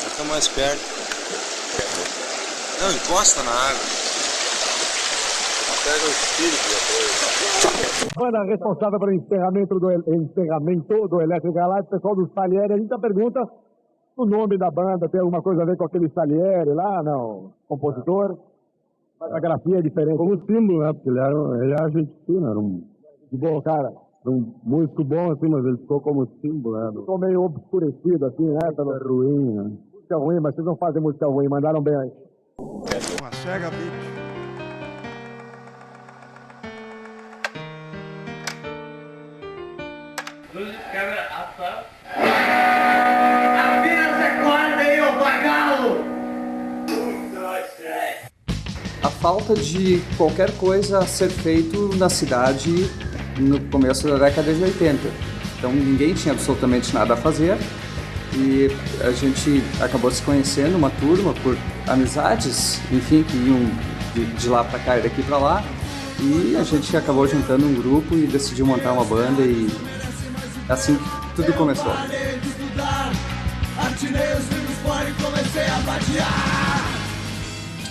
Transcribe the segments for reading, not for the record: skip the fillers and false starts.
Fica mais perto. Não, encosta na água. Pega o espírito depois. Banda responsável pelo encerramento do Electric Light, pessoal do Salieri. A gente pergunta o nome da banda, tem alguma coisa a ver com aquele Salieri lá, não? Compositor? A grafia é diferente. Como símbolo, né? Porque ele era argentino, era um bom cara. Um músico bom, assim, mas ele ficou como símbolo, né? Ficou meio obscurecido, assim, né? Pelo ruim, né? Música ruim, mas vocês não fazem música ruim, mandaram bem aí. Uma cega, bicho. Câmera, ação. Apenas acorda aí, ô vagalume! 1, 2, 3. A falta de qualquer coisa a ser feito na cidade no começo da década de 80. Então ninguém tinha absolutamente nada a fazer e a gente acabou se conhecendo, uma turma, por amizades, enfim, que iam de lá para cá e daqui para lá, e a gente acabou juntando um grupo e decidiu montar uma banda e assim tudo começou.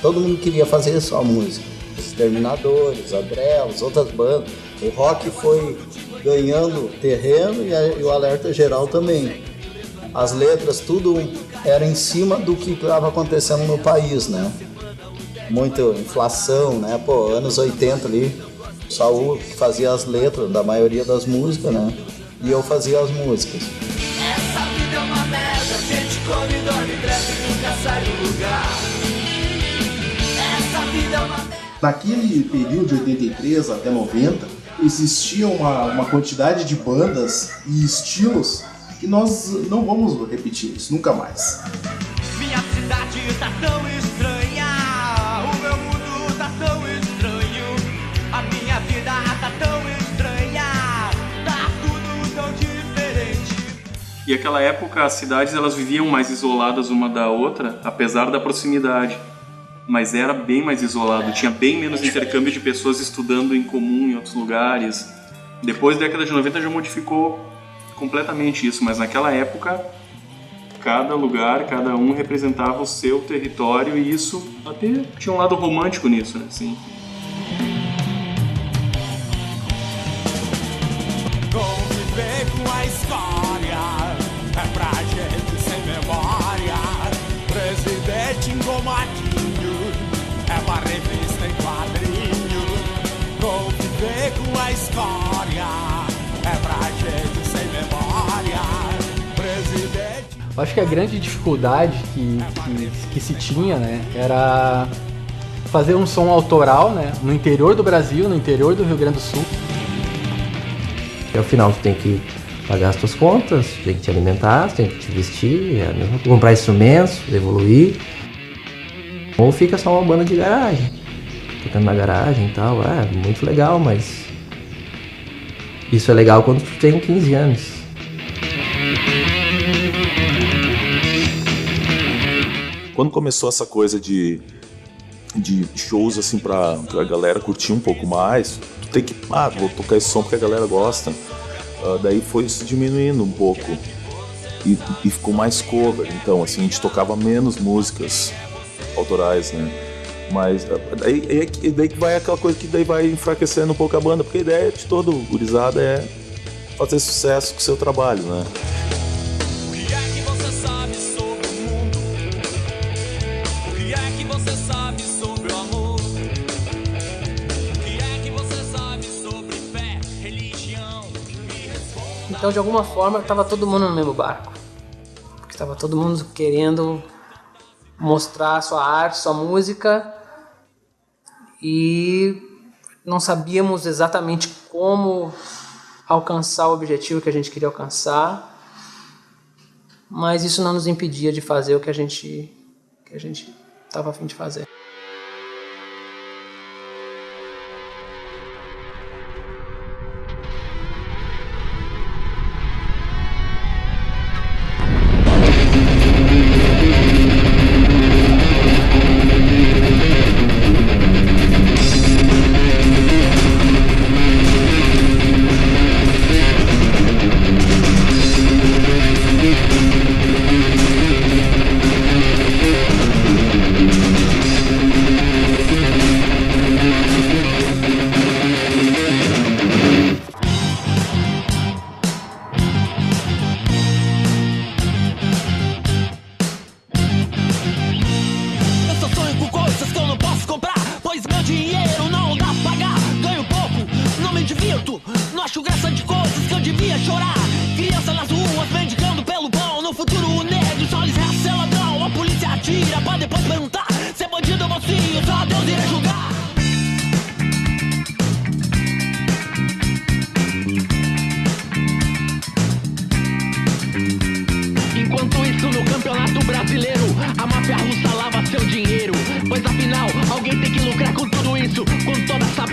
Todo mundo queria fazer só música. Os Exterminadores, Adrelos, outras bandas. O rock foi ganhando terreno e o Alerta Geral também. As letras, tudo era em cima do que estava acontecendo no país, né? Muita inflação, né? Pô, anos 80 ali, o Saul fazia as letras da maioria das músicas, né? E eu fazia as músicas. Essa vida é uma merda, a gente come, dorme, cresce e nunca sai do lugar. Essa vida é uma merda. Naquele período de 83 até 90, existia uma quantidade de bandas e estilos que nós não vamos repetir isso nunca mais. Minha cidade tá tão estranha, o meu mundo tá tão estranho, a minha vida tá tão estranha, tá tudo tão diferente. E naquela época as cidades elas viviam mais isoladas uma da outra, apesar da proximidade. Mas era bem mais isolado, tinha bem menos intercâmbio de pessoas estudando em comum em outros lugares. Depois da década de 90 já modificou completamente isso, mas naquela época cada lugar, cada um representava o seu território e isso até tinha um lado romântico nisso, né? Assim. Conviver com a história é pra gente sem memória. Presidente engomadinho é uma revista em quadrinho. Conviver com a história é pra gente sem memória. Presidente. Acho que a grande dificuldade que se tinha, né, era fazer um som autoral, né, no interior do Brasil, no interior do Rio Grande do Sul. E ao final tu tem que pagar as tuas contas, tu tem que te alimentar, tu tem que te vestir, comprar instrumentos, evoluir. Ou fica só uma banda de garagem, tocando na garagem e tal, é muito legal, mas isso é legal quando tu tem 15 anos. Quando começou essa coisa de shows assim pra galera curtir um pouco mais, tu tem que, vou tocar esse som porque a galera gosta. Daí foi se diminuindo um pouco e ficou mais cover, então assim, a gente tocava menos músicas autorais, né? Mas daí que vai aquela coisa que daí vai enfraquecendo um pouco a banda, porque a ideia de todo gurizada é fazer sucesso com o seu trabalho, né? O que é que você sabe sobre o mundo? O que é que você sabe sobre o amor? O que é que você sabe sobre fé, religião? Então, de alguma forma, estava todo mundo no mesmo barco. Porque estava todo mundo querendo mostrar sua arte, sua música, e não sabíamos exatamente como alcançar o objetivo que a gente queria alcançar, mas isso não nos impedia de fazer o que a gente estava a fim de fazer.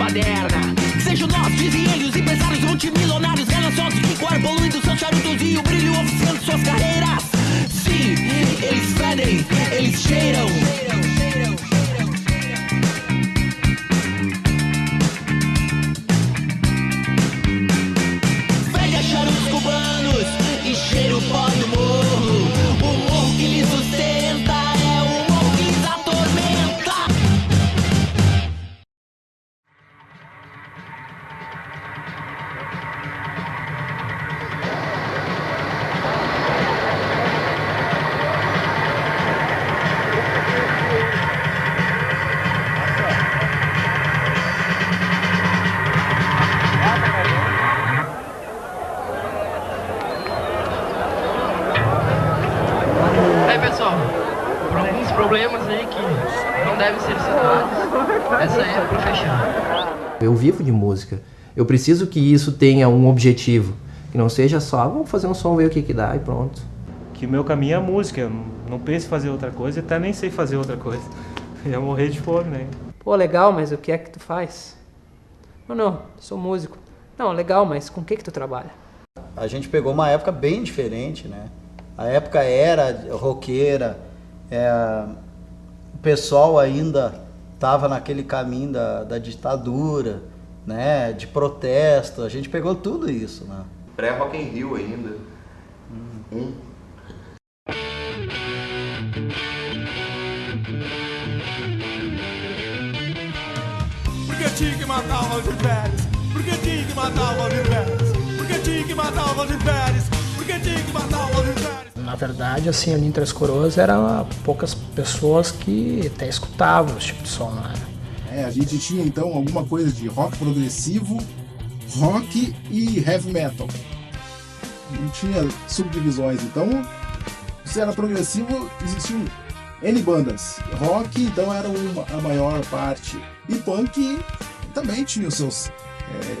baderna. Sejam nós, dizem eles, empresários multimilionários, gananciosos de cor, poluindo seus charutos e o brilho oficiando suas carreiras. Sim, eles fedem, eles cheiram. Fede a charutos cubanos e cheira o pó do morro. O morro que lhes sustenta é o morro que lhes atormenta. Pessoal, alguns problemas aí que não devem ser citados. Essa é pra fechar. Eu vivo de música. Eu preciso que isso tenha um objetivo. Que não seja só, vamos fazer um som, ver o que dá e pronto. Que meu caminho é a música. Eu não penso em fazer outra coisa e até nem sei fazer outra coisa. Eu ia morrer de fome, né? Pô, legal, mas o que é que tu faz? Não, sou músico. Não, legal, mas com o que tu trabalha? A gente pegou uma época bem diferente, né? A época era roqueira, o pessoal ainda estava naquele caminho da ditadura, né? De protesto, a gente pegou tudo isso, né? Pré-Rock in Rio ainda. Porque tinha que matar o Valdir Pérez? Porque tinha que matar o Valdir Pérez? Porque tinha que matar o Valdir Pérez? Porque tinha que matar o Valdir Pérez? Na verdade, assim, ali em Três Coroas eram poucas pessoas que até escutavam esse tipo de som, né? A gente tinha então alguma coisa de rock progressivo, rock e heavy metal. Não tinha subdivisões, então se era progressivo, existiam N bandas. Rock, então, era a maior parte. E punk também tinha os seus...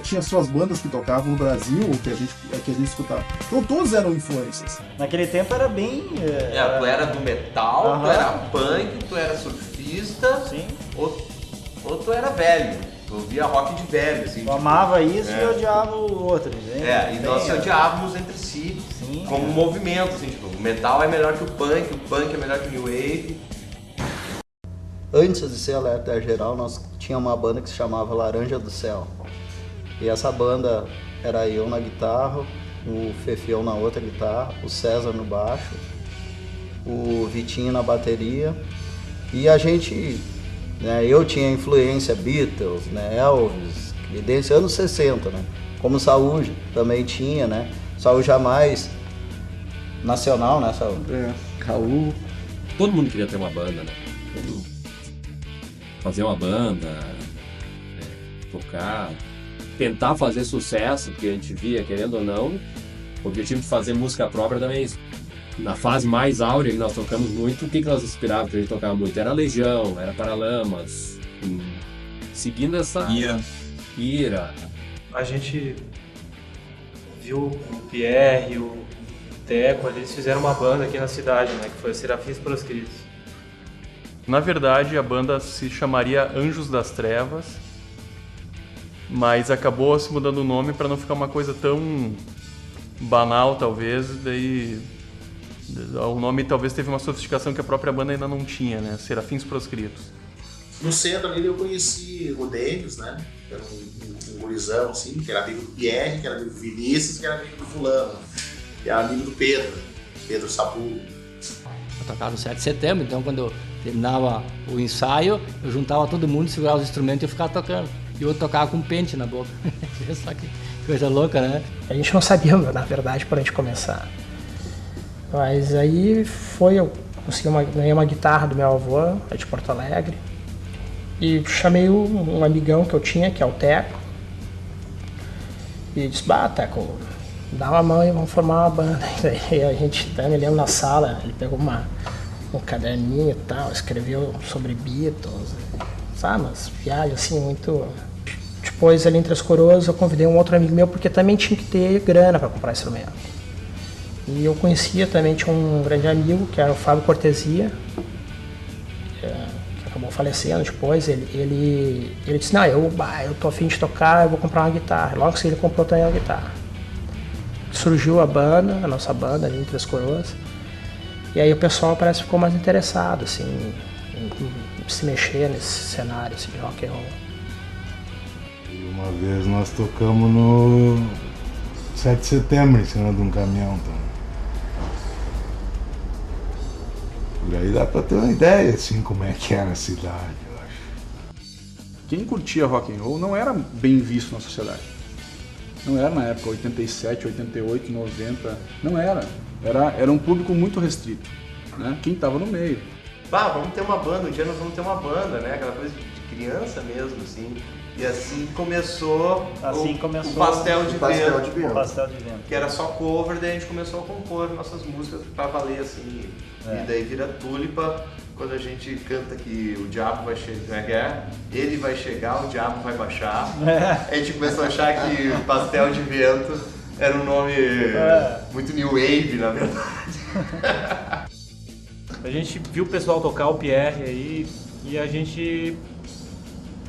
tinha suas bandas que tocavam no Brasil, que a gente escutava. Então todos eram influências. Naquele tempo era bem... Tu era do metal, tu era punk, tu era surfista, sim. Ou tu era velho. Tu ouvia rock de velho, assim. Tu amava isso e odiava o outro, né? E nós se odiávamos entre si, sim, como um movimento, assim, tipo, o metal é melhor que o punk é melhor que o new wave. Antes de ser Alerta Geral, nós tínhamos uma banda que se chamava Laranja do Céu. E essa banda era eu na guitarra, o Fefião na outra guitarra, o César no baixo, o Vitinho na bateria. E a gente, né, eu tinha influência Beatles, né, Elvis, Creedence, anos 60, né? Como o Saúde também tinha, né? Saúde Jamais, nacional, né, Saúde? Raul. Todo mundo queria ter uma banda, né? Fazer uma banda, tocar, tentar fazer sucesso, porque a gente via, querendo ou não, o objetivo de fazer música própria também, na fase mais áurea que nós tocamos muito, o que nós inspirávamos pra gente tocar muito? Era Legião, era Paralamas, seguindo essa... Ira. A gente viu o Pierre, o Teco, eles fizeram uma banda aqui na cidade, né, que foi Serafins Proscritos. Na verdade, a banda se chamaria Anjos das Trevas, mas acabou se mudando o nome para não ficar uma coisa tão banal, talvez. Daí o nome talvez teve uma sofisticação que a própria banda ainda não tinha, né? Serafins Proscritos. No centro ali eu conheci o Denis, né? Que era um gurizão, assim, que era amigo do Pierre, que era amigo do Vinícius, que era amigo do fulano, que era amigo do Pedro Sapu. Eu tocava no 7 de setembro, então quando eu terminava o ensaio, eu juntava todo mundo, segurava os instrumentos e eu ficava tocando. E eu tocava com pente na boca. Só que coisa louca, né? A gente não sabia, na verdade, por onde começar. Mas aí eu ganhei uma guitarra do meu avô, de Porto Alegre. E chamei um amigão que eu tinha, que é o Teco. E disse, Teco, dá uma mão e vamos formar uma banda. E a gente, me lembro na sala, ele pegou um caderninho e tal, escreveu sobre Beatles, sabe, umas viagens assim, muito... Depois, ali em Três Coroas, eu convidei um outro amigo meu, porque também tinha que ter grana para comprar instrumento. E eu conhecia também, tinha um grande amigo, que era o Fábio Cortesia, que acabou falecendo depois, ele disse, não, eu tô afim de tocar, eu vou comprar uma guitarra. Logo que ele comprou também uma guitarra. Surgiu a banda, a nossa banda ali em Três Coroas. E aí o pessoal parece que ficou mais interessado, assim, em se mexer nesse cenário assim, de rock and roll. E uma vez nós tocamos no 7 de setembro, em cima de um caminhão também. Por aí dá pra ter uma ideia, assim, como é que era a cidade, eu acho. Quem curtia rock and roll não era bem visto na sociedade. Não era na época 87, 88, 90, não era. Era um público muito restrito, né? Quem tava no meio. Vamos ter uma banda, um dia nós vamos ter uma banda, né? Aquela coisa de criança mesmo, assim. E assim começou, o Pastel de Vento. Que era só cover, daí a gente começou a compor nossas músicas pra valer, assim. E daí vira Tulipa, quando a gente canta que o diabo vai chegar, ele vai chegar, o diabo vai baixar. A gente começou a achar que Pastel de Vento era um nome muito new wave, na verdade. A gente viu o pessoal tocar o Pierre aí e a gente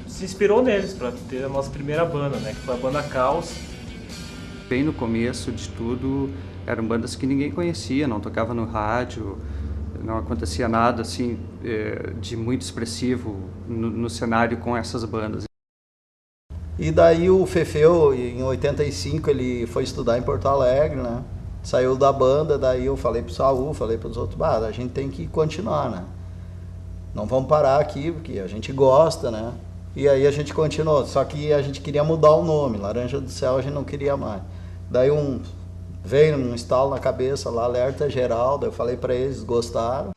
se inspirou neles para ter a nossa primeira banda, né? Que foi a banda Caos. Bem no começo de tudo, eram bandas que ninguém conhecia, não tocava no rádio, não acontecia nada assim de muito expressivo no cenário com essas bandas. E daí o Fefeu, em 85, ele foi estudar em Porto Alegre, né? Saiu da banda, daí eu falei pro Saul, falei pros outros, a gente tem que continuar, né? Não vamos parar aqui, porque a gente gosta, né? E aí a gente continuou, só que a gente queria mudar o nome, Laranja do Céu a gente não queria mais. Daí veio um estalo na cabeça lá, Alerta Geral, daí eu falei pra eles, gostaram.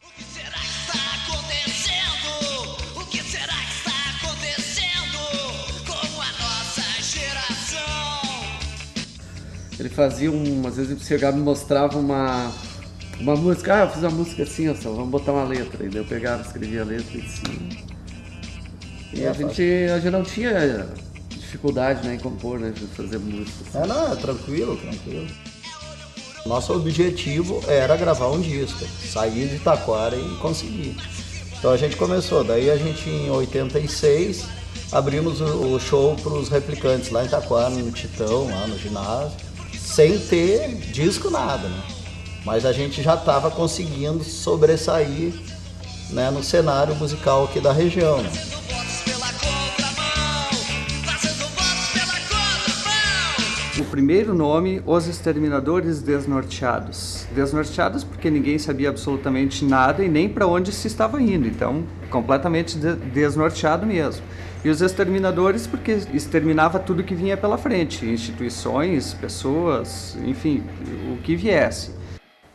Ele fazia às vezes ele chegava e me mostrava uma música, eu fiz uma música assim, ó, só, vamos botar uma letra. E daí eu pegava, escrevia a letra e assim. E a gente não tinha dificuldade, né, em compor, né, de fazer música. Assim. Tranquilo. Nosso objetivo era gravar um disco, sair de Taquara e conseguir. Então a gente começou, daí a gente em 86 abrimos o show para os Replicantes lá em Taquara, no Titão, lá no ginásio. Sem ter disco, nada, né? Mas a gente já estava conseguindo sobressair, né, no cenário musical aqui da região, né? O primeiro nome, Os Exterminadores Desnorteados. Desnorteados porque ninguém sabia absolutamente nada e nem para onde se estava indo, então completamente desnorteado mesmo. E os exterminadores porque exterminava tudo que vinha pela frente, instituições, pessoas, enfim, o que viesse.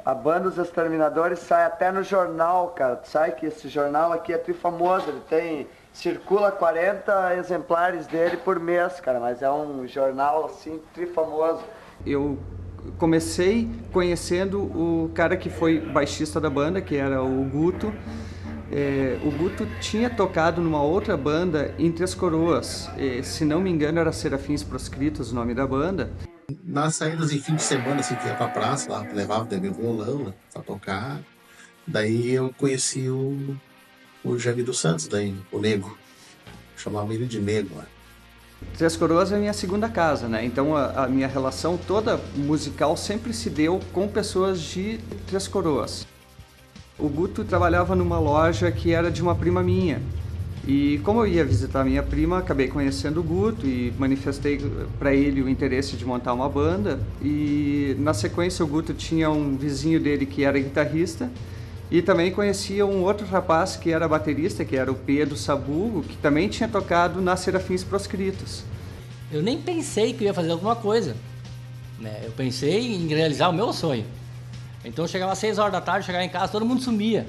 A banda Os Exterminadores sai até no jornal, cara. Sai que esse jornal aqui é trifamoso, circula 40 exemplares dele por mês, cara, mas é um jornal assim trifamoso. Eu comecei conhecendo o cara que foi baixista da banda, que era o Guto. O Guto tinha tocado numa outra banda em Três Coroas, se não me engano era Serafins Proscritos o nome da banda. Nas saídas em fim de semana, assim, que ia pra praça, lá, levava também o violão, né, pra tocar. Daí eu conheci o Javi dos Santos, daí, o Nego. Chamava ele de Nego, né? Três Coroas é a minha segunda casa, né? Então a minha relação toda musical sempre se deu com pessoas de Três Coroas. O Guto trabalhava numa loja que era de uma prima minha. E como eu ia visitar minha prima, acabei conhecendo o Guto e manifestei para ele o interesse de montar uma banda. E na sequência o Guto tinha um vizinho dele que era guitarrista e também conhecia um outro rapaz que era baterista, que era o Pedro Sabugo, que também tinha tocado na Serafins Proscritos. Eu nem pensei que eu ia fazer alguma coisa, né? Eu pensei em realizar o meu sonho. Então eu chegava às 6 horas da tarde, chegava em casa, todo mundo sumia.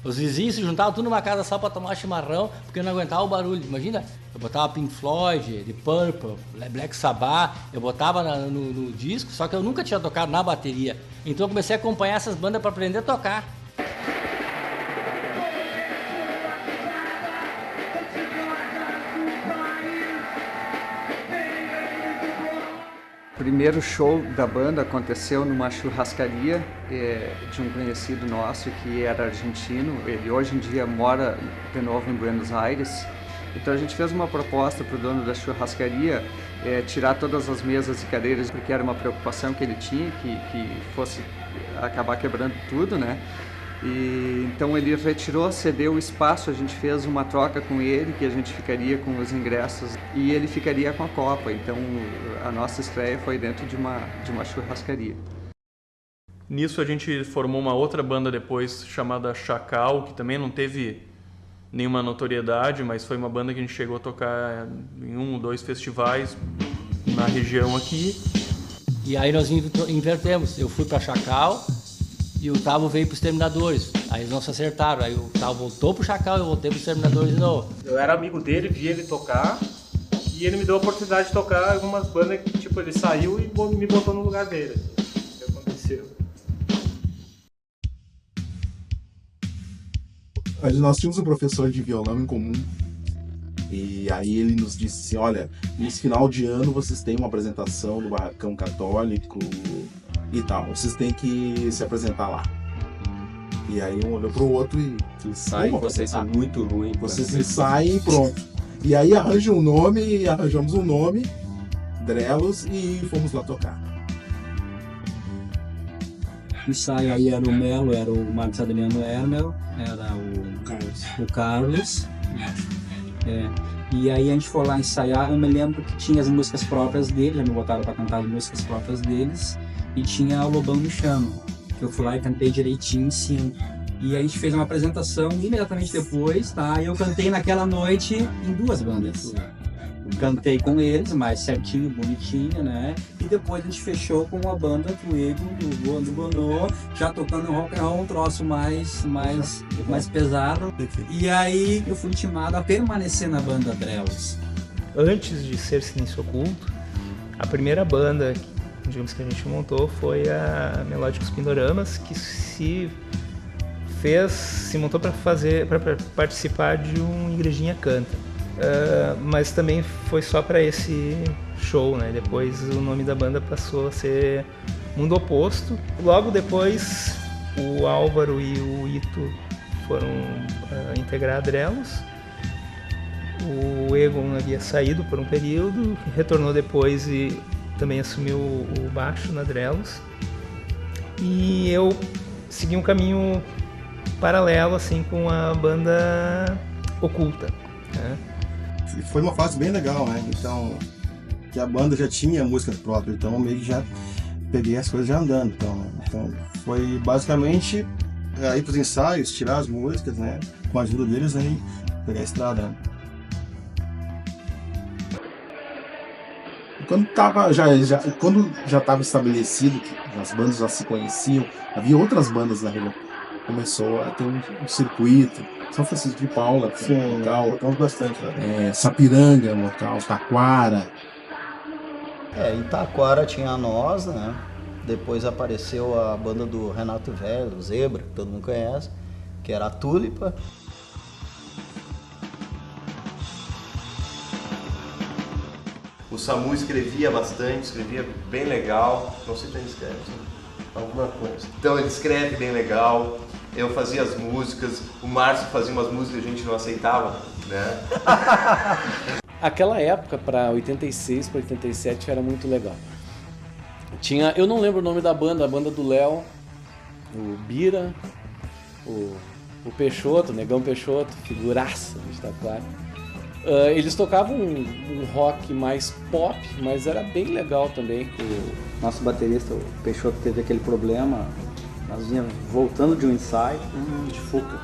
Os vizinhos se juntavam tudo numa casa só para tomar chimarrão, porque eu não aguentava o barulho. Imagina, eu botava Pink Floyd, The Purple, Black Sabbath, eu botava no disco, só que eu nunca tinha tocado na bateria. Então eu comecei a acompanhar essas bandas para aprender a tocar. primeiro show da banda aconteceu numa churrascaria de um conhecido nosso que era argentino. Ele hoje em dia mora de novo em Buenos Aires. Então a gente fez uma proposta para o dono da churrascaria tirar todas as mesas e cadeiras, porque era uma preocupação que ele tinha, que fosse acabar quebrando tudo, né? E então ele retirou, cedeu o espaço, a gente fez uma troca com ele, que a gente ficaria com os ingressos e ele ficaria com a Copa. Então a nossa estreia foi dentro de uma churrascaria. Nisso a gente formou uma outra banda depois chamada Chacal, que também não teve nenhuma notoriedade, mas foi uma banda que a gente chegou a tocar em 1 ou 2 festivais na região aqui. E aí nós invertemos, eu fui para Chacal e o Tavo veio para os Exterminadores. Aí eles não se acertaram, aí o Tavo voltou para o Chacal e eu voltei para os Exterminadores de novo. Eu era amigo dele, vi ele tocar e ele me deu a oportunidade de tocar algumas bandas que tipo, ele saiu e me botou no lugar dele. O que aconteceu? Nós tínhamos um professor de violão em comum e aí ele nos disse assim, olha, nesse final de ano vocês têm uma apresentação do Barracão Católico e tal, vocês têm que se apresentar lá. E aí um olhou pro outro e... Vocês são muito ruins. Vocês ensaiam e pronto. E aí arranjamos um nome, Drelos, e fomos lá tocar. O ensaio aí era o Melo, era o Marcos Adriano Hermel, era o Carlos. E aí a gente foi lá ensaiar, eu me lembro que tinha as músicas próprias dele, já me botaram para cantar as músicas próprias deles, e tinha o Lobão Me Chama, que eu fui lá e cantei direitinho, sim. E a gente fez uma apresentação imediatamente depois, tá? E eu cantei naquela noite em 2 bandas. Cantei com eles, mais certinho, bonitinho, né? E depois a gente fechou com uma banda do Ego, do Bonô, já tocando rock and roll, um troço mais pesado. E aí eu fui intimado a permanecer na banda Drelos. Antes de ser Silêncio Oculto, a primeira banda, digamos, que a gente montou foi a Melódicos Pindoramas, que se montou para participar de um Igrejinha Canta. Mas também foi só para esse show, né? Depois o nome da banda passou a ser Mundo Oposto. Logo depois o Álvaro e o Ito foram integrar a Drelos. O Egon havia saído por um período, retornou depois e também assumiu o baixo na Drelos. E eu segui um caminho paralelo assim com a banda Oculta, né? Foi uma fase bem legal, né? Então, que a banda já tinha músicas próprias, então meio que já peguei as coisas já andando. Então foi basicamente ir pros ensaios, tirar as músicas, né? Com a ajuda deles, aí pegar a estrada, né? Quando já estava estabelecido, que as bandas já se conheciam, havia outras bandas na região. Começou a ter um circuito. São Francisco de Paula, local, tocamos bastante. Sapiranga, local, Taquara. Em Taquara tinha nós, né? Depois apareceu a banda do Renato Velho, o Zebra, que todo mundo conhece, que era a Tulipa. O Samu escrevia bastante, escrevia bem legal. Não sei se ele escreve, alguma coisa. Então ele escreve bem legal. Eu fazia as músicas, o Márcio fazia umas músicas que a gente não aceitava, né? Aquela época, para 86, para 87, era muito legal. Eu não lembro o nome da banda, a banda do Léo, o Bira, o Peixoto, o Negão Peixoto, figuraça de Taquara. Eles tocavam um rock mais pop, mas era bem legal também. O nosso baterista, o Peixoto, teve aquele problema. Nós vinhamos voltando de um ensaio de Fuca.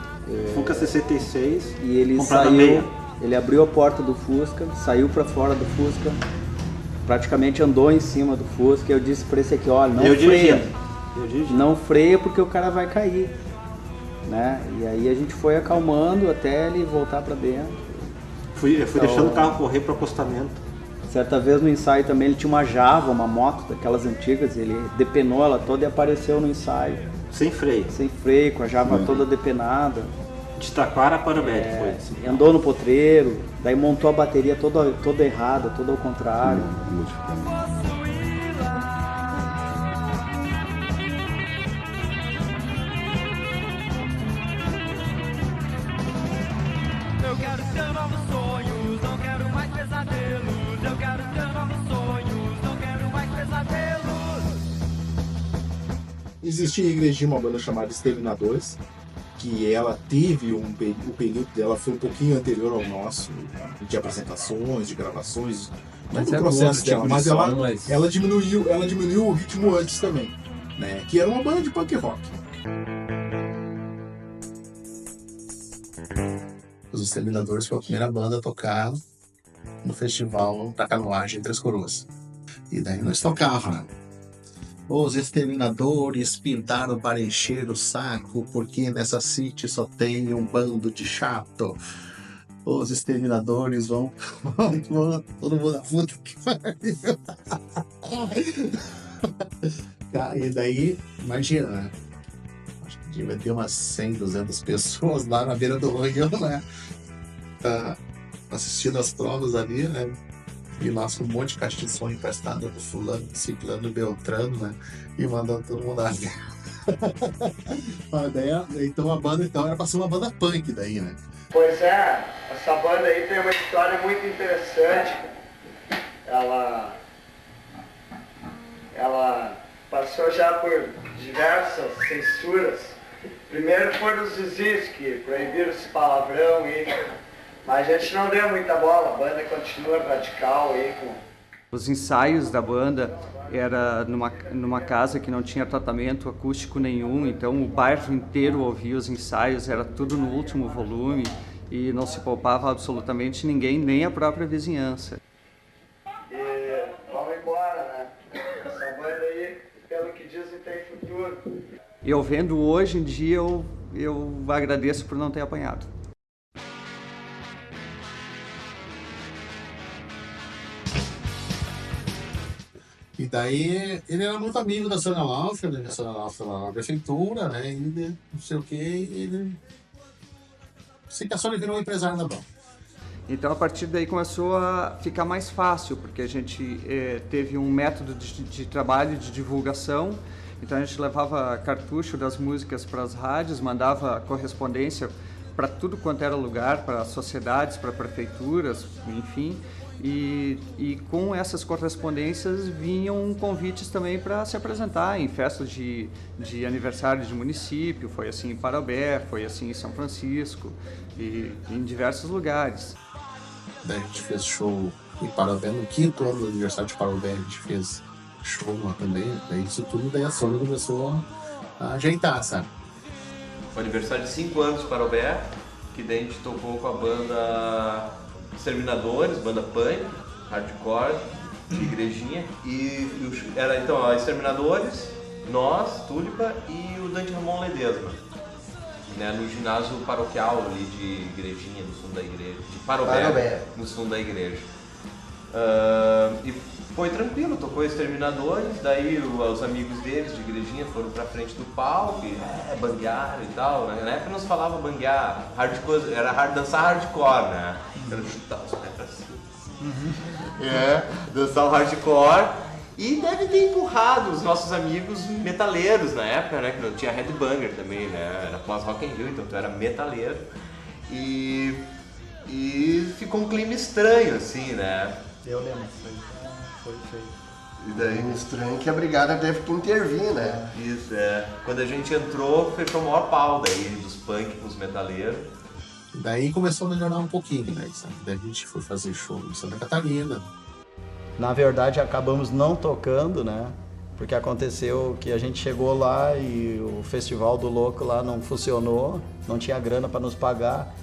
Fuca 66. E ele saiu, ele abriu a porta do Fusca, saiu para fora do Fusca, praticamente andou em cima do Fusca. Eu disse para esse aqui, olha, não freia. Não freia porque o cara vai cair, né? E aí a gente foi acalmando até ele voltar para dentro. Eu fui deixando o carro correr para o acostamento. Certa vez no ensaio também ele tinha uma Java, uma moto daquelas antigas, ele depenou ela toda e apareceu no ensaio. Sem freio. Sem freio, com a Java toda depenada. De Taquara para Médio foi assim. Andou no potreiro, daí montou a bateria toda errada, toda ao contrário. existia em Igrejinha uma banda chamada Exterminadores, que ela teve o período dela foi um pouquinho anterior ao nosso, de apresentações, de gravações, todo o processo dela, mas ela diminuiu o ritmo antes também, né? Que era uma banda de punk rock. Os Exterminadores foi a primeira banda a tocar no festival da Canoagem em Três Coroas. E daí nós tocávamos, né? Os Exterminadores pintaram para encher o saco, porque nessa city só tem um bando de chato. Os Exterminadores vão todo mundo a puta que pariu. E daí, imagina, né? Acho que devia ter umas 100, 200 pessoas lá na beira do rio, né? Assistindo as provas ali, né? E nós com um monte de caixa de som emprestada do fulano, ciclano, beltrano, né? E mandando todo mundo lá. Então a banda era pra ser uma banda punk daí, né? Pois é, essa banda aí tem uma história muito interessante. Ela passou já por diversas censuras. Primeiro foram os Zizis, que proibiram esse palavrão aí. Mas a gente não deu muita bola, a banda continua radical aí com... Os ensaios da banda era numa casa que não tinha tratamento acústico nenhum, então o bairro inteiro ouvia os ensaios, era tudo no último volume e não se poupava absolutamente ninguém, nem a própria vizinhança. E vamos embora, né? Essa banda aí, pelo que dizem, tem futuro. Eu vendo hoje em dia, eu agradeço por não ter apanhado. E daí ele era muito amigo da Sônia Lauffer, né? A Sônia Lauffer lá na prefeitura, né? E não sei o que, ele... Sei que a Sônia virou um empresário da banda. Então a partir daí começou a ficar mais fácil, porque a gente teve um método de trabalho, de divulgação. Então a gente levava cartucho das músicas para as rádios, mandava correspondência para tudo quanto era lugar, para sociedades, para prefeituras, enfim. E com essas correspondências vinham convites também para se apresentar em festas de aniversário de município, foi assim em Parobé, foi assim em São Francisco e em diversos lugares. Daí a gente fez show em Parobé, no 5º ano do aniversário de Parobé, a gente fez show lá também, daí isso tudo, daí a Sônia começou a ajeitar, sabe? Foi aniversário de 5 anos de Parobé, que daí a gente tocou com a banda Exterminadores, banda punk, hardcore, de Igrejinha. E era então a Exterminadores, nós, Tulipa e o Dante Ramon Ledesma, né, no ginásio paroquial ali de Igrejinha, no fundo da igreja, de Parobé, no fundo da igreja. E foi tranquilo, tocou Exterminadores, daí os amigos deles de Igrejinha foram pra frente do palco e banguearam e tal, né? Na época não se falava banguear, hardcore, era dançar hardcore, né? Era chutar os pés pra cima. Dançar o hardcore. E deve ter empurrado os nossos amigos metaleiros na época, né? Que não tinha headbanger também, né? Era pós-Rock in Rio, então tu era metaleiro. E ficou um clima estranho, assim, né? Eu lembro, foi feio. E daí estranho que a brigada deve intervir, né? Isso, Quando a gente entrou, fechou o maior pau daí, dos punk com os metaleiros. Daí começou a melhorar um pouquinho, né? Daí a gente foi fazer show em Santa Catarina. Na verdade, acabamos não tocando, né? Porque aconteceu que a gente chegou lá e o Festival do Louco lá não funcionou, não tinha grana para nos pagar.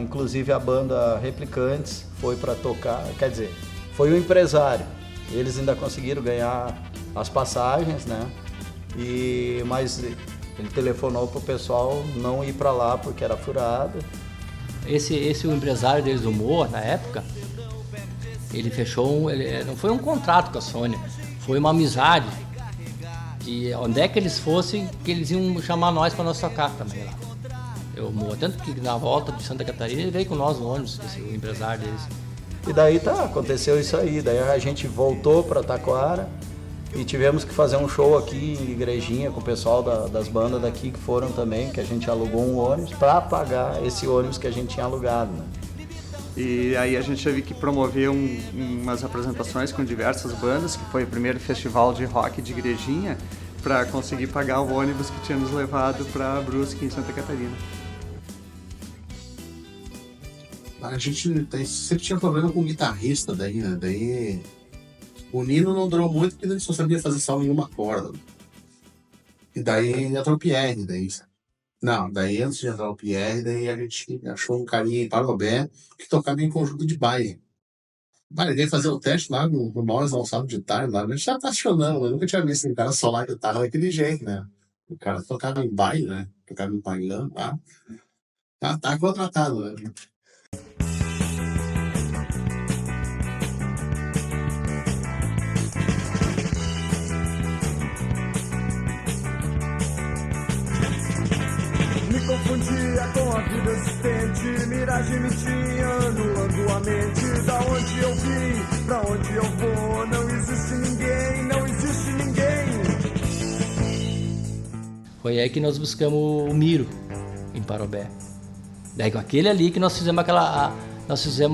Inclusive a banda Replicantes foi para tocar, quer dizer, foi o empresário. Eles ainda conseguiram ganhar as passagens, né? Mas ele telefonou pro pessoal não ir para lá porque era furado. Esse o empresário deles, o Moa, na época, ele fechou não foi um contrato com a Sônia, foi uma amizade. E onde é que eles fossem, que eles iam chamar nós para nós tocar também lá. Tanto que na volta de Santa Catarina ele veio com nós no ônibus, o empresário deles. E daí aconteceu isso aí, daí a gente voltou para Taquara e tivemos que fazer um show aqui em Igrejinha com o pessoal das bandas daqui que foram também, que a gente alugou um ônibus para pagar esse ônibus que a gente tinha alugado, né? E aí a gente teve que promover umas apresentações com diversas bandas, que foi o primeiro festival de rock de Igrejinha, para conseguir pagar o ônibus que tinha nos levado para Brusque, em Santa Catarina. A gente sempre tinha problema com o guitarrista daí, né? Daí o Nino não durou muito porque ele só sabia fazer só em uma corda. E daí entrou o Pierre, daí. Não, daí antes de entrar o Pierre, daí a gente achou um carinha em Parobé que tocava em conjunto de baile. Ele veio fazer o teste lá no Nós Alçado de Tarde, lá. A gente já apaixonando, eu nunca tinha visto um cara solar guitarra daquele jeito, né? O cara tocava em baile, né? Tocava em pailão, tá? Tá contratado, né? Confundia com a vida existente, miragem me tinha anulando a mente. Da onde eu vim, pra onde eu vou, não existe ninguém, não existe ninguém. Foi aí que nós buscamos o Miro, em Parobé. Daí com aquele ali que nós fizemos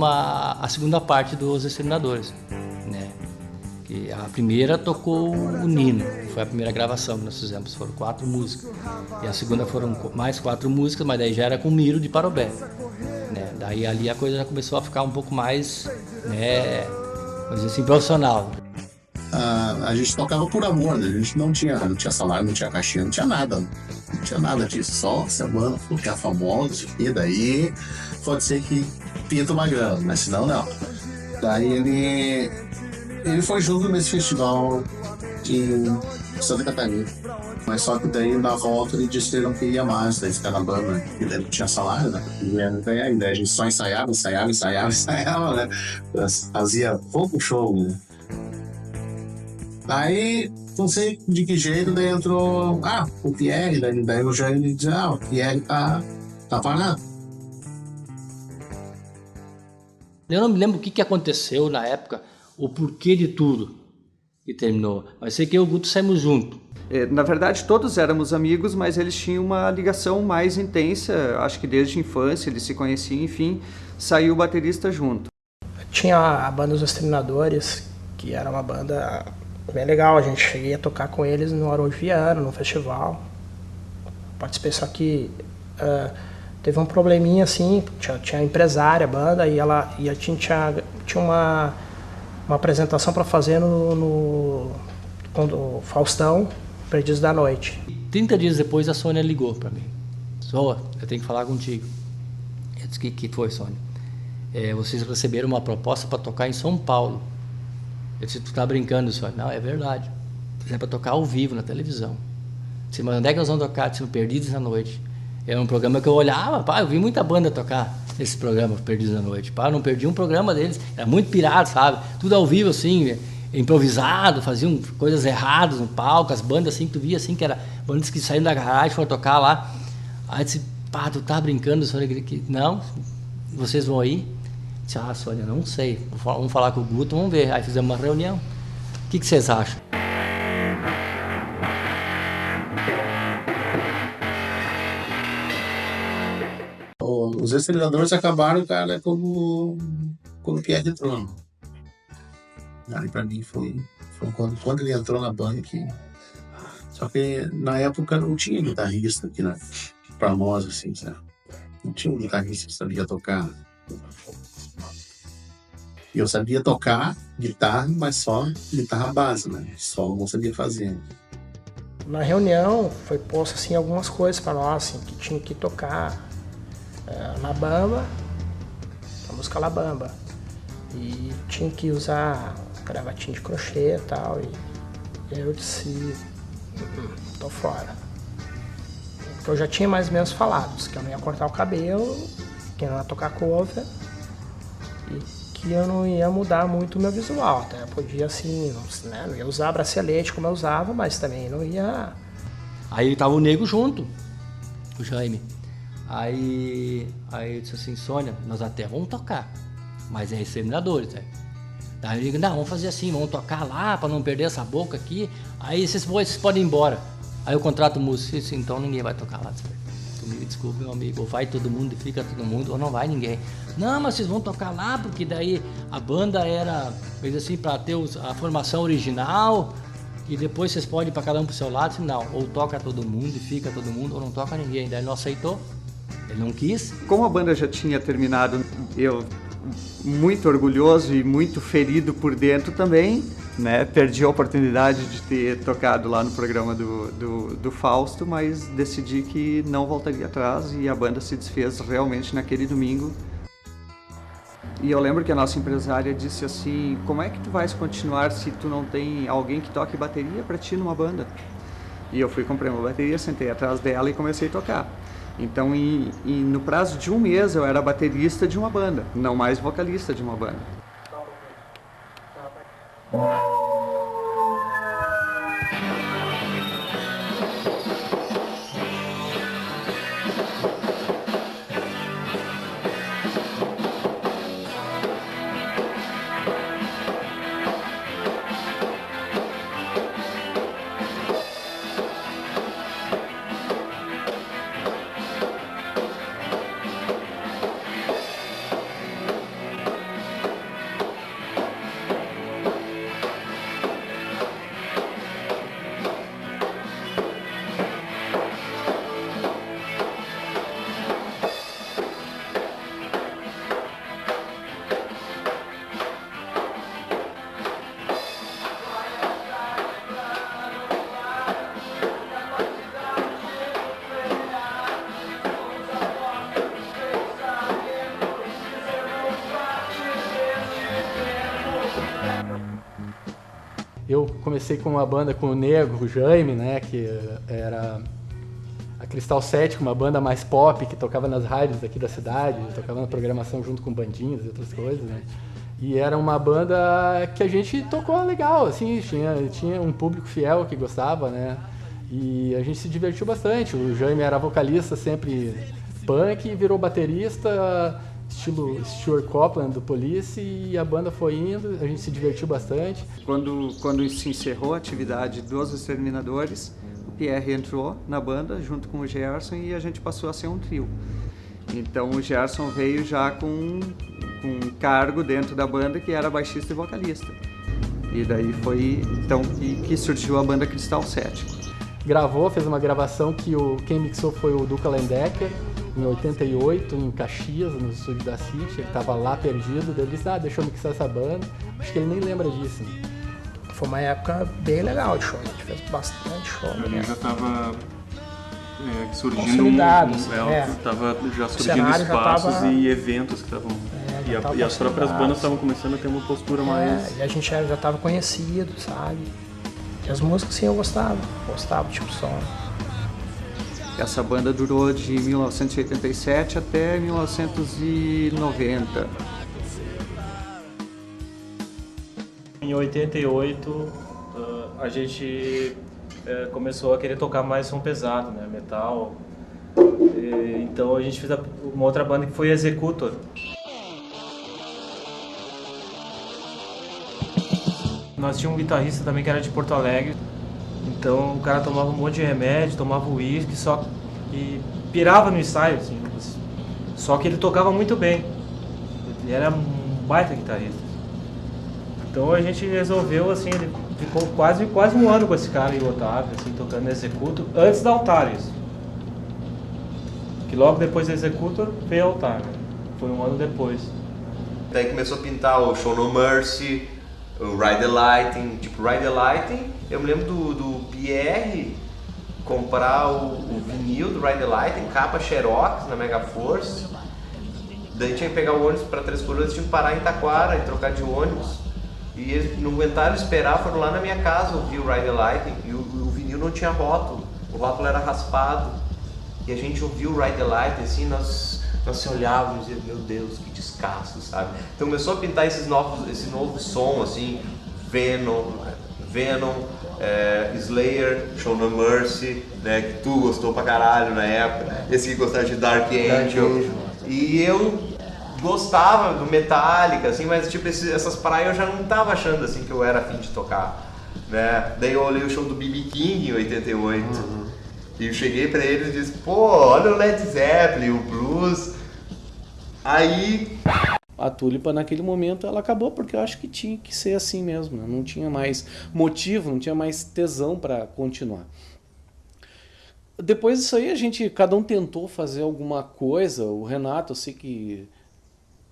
a segunda parte dos Exterminadores, né? E a primeira tocou o Nino, foi a primeira gravação que nós fizemos, foram 4 músicas. E a segunda foram mais 4 músicas, mas daí já era com o Miro de Parobé, né? Daí ali a coisa já começou a ficar um pouco mais, né, vamos dizer assim, profissional. A gente tocava por amor, né? A gente não tinha salário, não tinha caixinha, não tinha nada. Não tinha nada disso, só essa banda ficar famosa, e daí pode ser que pinta uma grana, mas senão não. Daí ele foi junto nesse festival em Santa Catarina. Mas só que daí na volta ele disse que ele não queria mais, daí ficar na banda, né? Porque daí não tinha salário, né? E daí a gente só ensaiava, né? Fazia pouco show, né? Aí, não sei de que jeito, daí entrou o Pierre, daí o Jair disse, o Pierre tá parado. Eu não me lembro o que aconteceu na época, o porquê de tudo que terminou. Mas sei que eu e o Guto saímos juntos. Na verdade, todos éramos amigos, mas eles tinham uma ligação mais intensa, acho que desde a infância, eles se conheciam, enfim, saiu o baterista junto. Tinha a banda Os Exterminadores, que era uma banda bem legal, a gente cheguei a tocar com eles no Haroldo Viana, no festival. Participei, só que teve um probleminha assim, tinha empresária, a banda, e ela tinha uma apresentação para fazer no Faustão, Perdidos da Noite. 30 dias depois a Sônia ligou para mim. Zoa, eu tenho que falar contigo. Eu disse, que foi, Sônia? Vocês receberam uma proposta para tocar em São Paulo. Eu disse, tu tá brincando, Sônia? Não, é verdade. É para tocar ao vivo na televisão. Eu disse, mas onde é que nós vamos tocar? Eu disse, Perdidos da Noite. Era um programa que eu olhava, eu vi muita banda tocar esse programa, Perdidos da Noite. Eu não perdi um programa deles, era muito pirado, sabe? Tudo ao vivo, assim, improvisado, faziam coisas erradas no palco, as bandas assim que tu via, assim, que eram bandas que saíram da garagem, foram tocar lá. Aí eu disse, tu tá brincando, Sônia? Não, vocês vão aí? Eu disse, Sônia, não sei, vamos falar com o Guto, vamos ver. Aí fizemos uma reunião. O que vocês acham? Os Exterminadores acabaram, cara, como o Pierre entrou. Aí pra mim foi quando ele entrou na banda aqui. Só que na época não tinha guitarrista aqui, né? Pra nós, assim, sabe? Não tinha um guitarrista que sabia tocar. E eu sabia tocar guitarra, mas só guitarra base, né? Só não sabia fazer. Na reunião foi posto assim algumas coisas para nós, assim, que tinha que tocar La Bamba, a música La Bamba. E tinha que usar gravatinha de crochê e tal. E eu disse, tô fora. Porque eu já tinha mais ou menos falado, que eu não ia cortar o cabelo, que eu não ia tocar cover e que eu não ia mudar muito o meu visual. Até podia assim, não ia usar bracelete como eu usava, mas também não ia... Aí tava o Nego junto, o Jaime. Aí eu disse assim, Sônia, nós até vamos tocar, mas é Exterminadores, né? Daí eu digo, não, vamos fazer assim, vamos tocar lá para não perder essa boca aqui, aí vocês podem ir embora. Aí eu contrato o músico, disse, então ninguém vai tocar lá. Tu me desculpe, meu amigo, ou vai todo mundo e fica todo mundo, ou não vai ninguém. Não, mas vocês vão tocar lá, porque daí a banda era, fez assim, para ter a formação original, e depois vocês podem ir para cada um pro seu lado, assim, não, ou toca todo mundo e fica todo mundo, ou não toca ninguém. Daí ele não aceitou, ele não quis. Como a banda já tinha terminado, eu muito orgulhoso e muito ferido por dentro também, né? Perdi a oportunidade de ter tocado lá no programa do Fausto, mas decidi que não voltaria atrás e a banda se desfez realmente naquele domingo. E eu lembro que a nossa empresária disse assim, como é que tu vais continuar se tu não tem alguém que toque bateria para ti numa banda? E eu fui, comprei uma bateria, sentei atrás dela e comecei a tocar. Então, no prazo de um mês, eu era baterista de uma banda, não mais vocalista de uma banda. Eu comecei com uma banda com o Nego, o Jaime, né, que era a Cristal 7, uma banda mais pop, que tocava nas rádios aqui da cidade, tocava na programação junto com bandinhas e outras coisas, né. E era uma banda que a gente tocou legal, assim, tinha um público fiel que gostava, né, e a gente se divertiu bastante. O Jaime era vocalista sempre punk, virou baterista, estilo Stuart Copeland do Police, e a banda foi indo, a gente se divertiu bastante. Quando se encerrou a atividade dos Exterminadores, o Pierre entrou na banda junto com o Gerson e a gente passou a ser um trio. Então o Gerson veio já com um cargo dentro da banda que era baixista e vocalista. E daí foi então que surgiu a banda Cristal 7. Fez uma gravação que quem mixou foi o Duca Lendecker, em 88, em Caxias, no estúdio da City. Ele estava lá perdido, daí ele disse, deixa eu mixar essa banda. Acho que ele nem lembra disso. Né? Foi uma época bem legal de show, a gente fez bastante show. Ali já estava surgindo consolidado, estava já surgindo espaços e eventos que estavam... E as próprias bandas estavam começando a ter uma postura mais... E a gente já estava conhecido, sabe? E as músicas, sim, eu gostava do tipo som. Essa banda durou de 1987 até 1990. Em 88, a gente começou a querer tocar mais som pesado, né? Metal. Então a gente fez uma outra banda que foi Executor. Nós tínhamos um guitarrista também que era de Porto Alegre. Então o cara tomava um monte de remédio, tomava uísque, e pirava no ensaio, assim. Só que ele tocava muito bem. Ele era um baita guitarrista. Então a gente resolveu, assim, ele ficou quase um ano com esse cara e o Otávio, assim, tocando Executor, antes da Altares. Que logo depois da Executor veio a Altares. Foi um ano depois. Daí começou a pintar o Show No Mercy, o Ride the Lightning. Tipo, Ride the Lightning, eu me lembro do Pierre comprar o vinil do Ride the Lightning, capa Xerox na Mega Force. Daí tinha que pegar o ônibus para Três Coroas, tinha que parar em Taquara e trocar de ônibus. E eles não aguentaram esperar, foram lá na minha casa ouvir o Ride the Lightning e o vinil não tinha rótulo, o rótulo era raspado. E a gente ouviu o Ride the Lightning, assim, nós se olhávamos e meu Deus, que descasso, sabe? Então começou a pintar esse novo som, assim, Venom, Slayer, Show No Mercy, né, que tu gostou pra caralho na época, esse que gostava de Dark Angel. E eu gostava do Metallica, assim, mas tipo, essas praias eu já não tava achando assim que eu era afim de tocar, né? Daí eu olhei o show do B.B. King em 88 e eu cheguei pra eles e disse, pô, olha o Led Zeppelin, o blues. Aí a Tulipa naquele momento ela acabou porque eu acho que tinha que ser assim mesmo, né? Não tinha mais motivo, não tinha mais tesão para continuar. Depois disso aí cada um tentou fazer alguma coisa. O Renato, eu sei que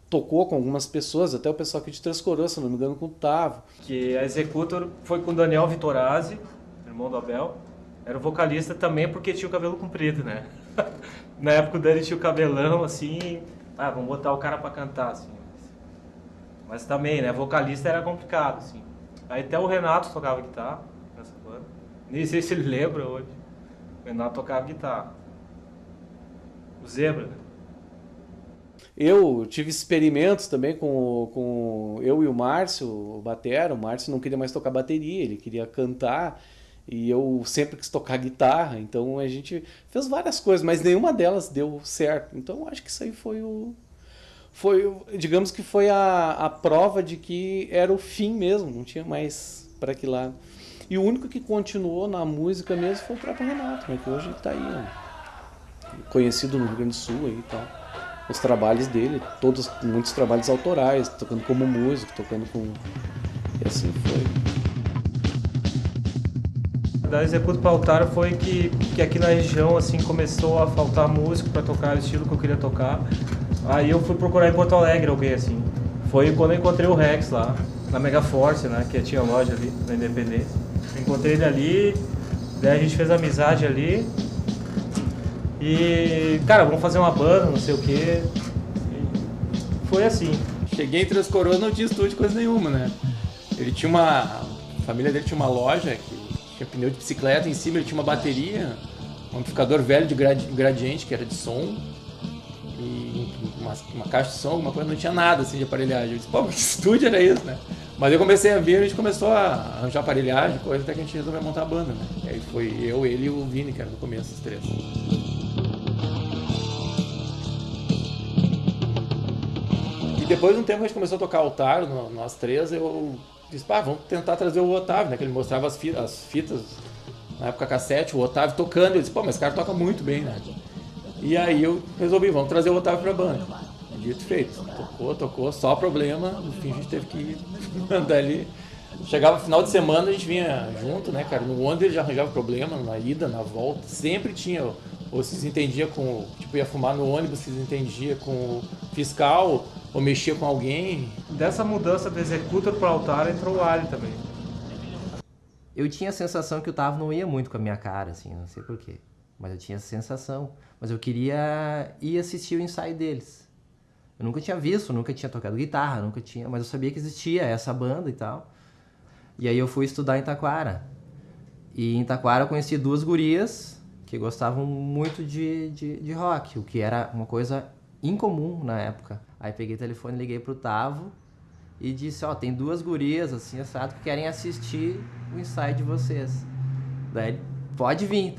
tocou com algumas pessoas, até o pessoal aqui de Três Coroas, se não me engano, com o Tavo. Que a Executor foi com o Daniel Vitorazzi, irmão do Abel. Era o vocalista também porque tinha o cabelo comprido, né? Na época o Dani tinha o cabelão, assim, vamos botar o cara pra cantar, assim. Mas também, né, vocalista era complicado, assim. Aí até o Renato tocava guitarra nessa banda. Nem sei se ele lembra hoje. O Renato tocava guitarra. O Zebra, né? Eu tive experimentos também com eu e o Márcio, o batera. O Márcio não queria mais tocar bateria, ele queria cantar. E eu sempre quis tocar guitarra, então a gente fez várias coisas, mas nenhuma delas deu certo. Então acho que isso aí digamos que foi a prova de que era o fim mesmo, não tinha mais para que lado. E o único que continuou na música mesmo foi o próprio Renato, né, que hoje está aí, né, conhecido no Rio Grande do Sul aí, tá. Os trabalhos dele, muitos trabalhos autorais, tocando como músico, tocando com... E assim foi. Da Executo para Altar foi que aqui na região assim começou a faltar músico para tocar o estilo que eu queria tocar. Aí eu fui procurar em Porto Alegre alguém assim. Foi quando eu encontrei o Rex lá, na Mega Force, né, que tinha loja ali na Independência. Eu encontrei ele ali, daí a gente fez amizade ali. E, cara, vamos fazer uma banda, não sei o quê. E foi assim. Cheguei em Três Coroas, não tinha estúdio, coisa nenhuma, né? A família dele tinha uma loja que tinha pneu de bicicleta em cima, ele tinha uma bateria, um amplificador velho de gradiente, que era de som, e uma caixa de som, alguma coisa, não tinha nada assim de aparelhagem. Eu disse, pô, que estúdio era isso, né? Mas eu comecei a ver, a gente começou a arranjar aparelhagem, coisa, até que a gente resolveu montar a banda, né? E aí foi eu, ele e o Vini, que era no começo, os três. E depois de um tempo a gente começou a tocar altar, nós três, eu disse, vamos tentar trazer o Otávio, né? Que ele mostrava as fitas, na época cassete, o Otávio tocando. Eu disse, mas esse cara toca muito bem, né? E aí eu resolvi, vamos trazer o Otávio pra banda. Dito e feito. Tocou, só problema. No fim a gente teve que andar ali. Chegava final de semana, a gente vinha junto, né, cara? No ônibus ele já arranjava problema, na ida, na volta. Sempre tinha, ou se desentendia com, ia fumar no ônibus, se desentendia com o fiscal, ou mexia com alguém. Dessa mudança do Executor para o Altar entrou o Ali também. Eu tinha a sensação que o Tavo não ia muito com a minha cara, assim, não sei porquê. Mas eu tinha essa sensação. Mas eu queria ir assistir o ensaio deles. Eu nunca tinha visto, nunca tinha tocado guitarra, mas eu sabia que existia essa banda e tal. E aí eu fui estudar em Taquara. E em Taquara eu conheci duas gurias que gostavam muito de rock, o que era uma coisa incomum na época. Aí peguei o telefone, liguei pro Tavo e disse, tem duas gurias assim, assado, que querem assistir o ensaio de vocês. Daí, pode vir,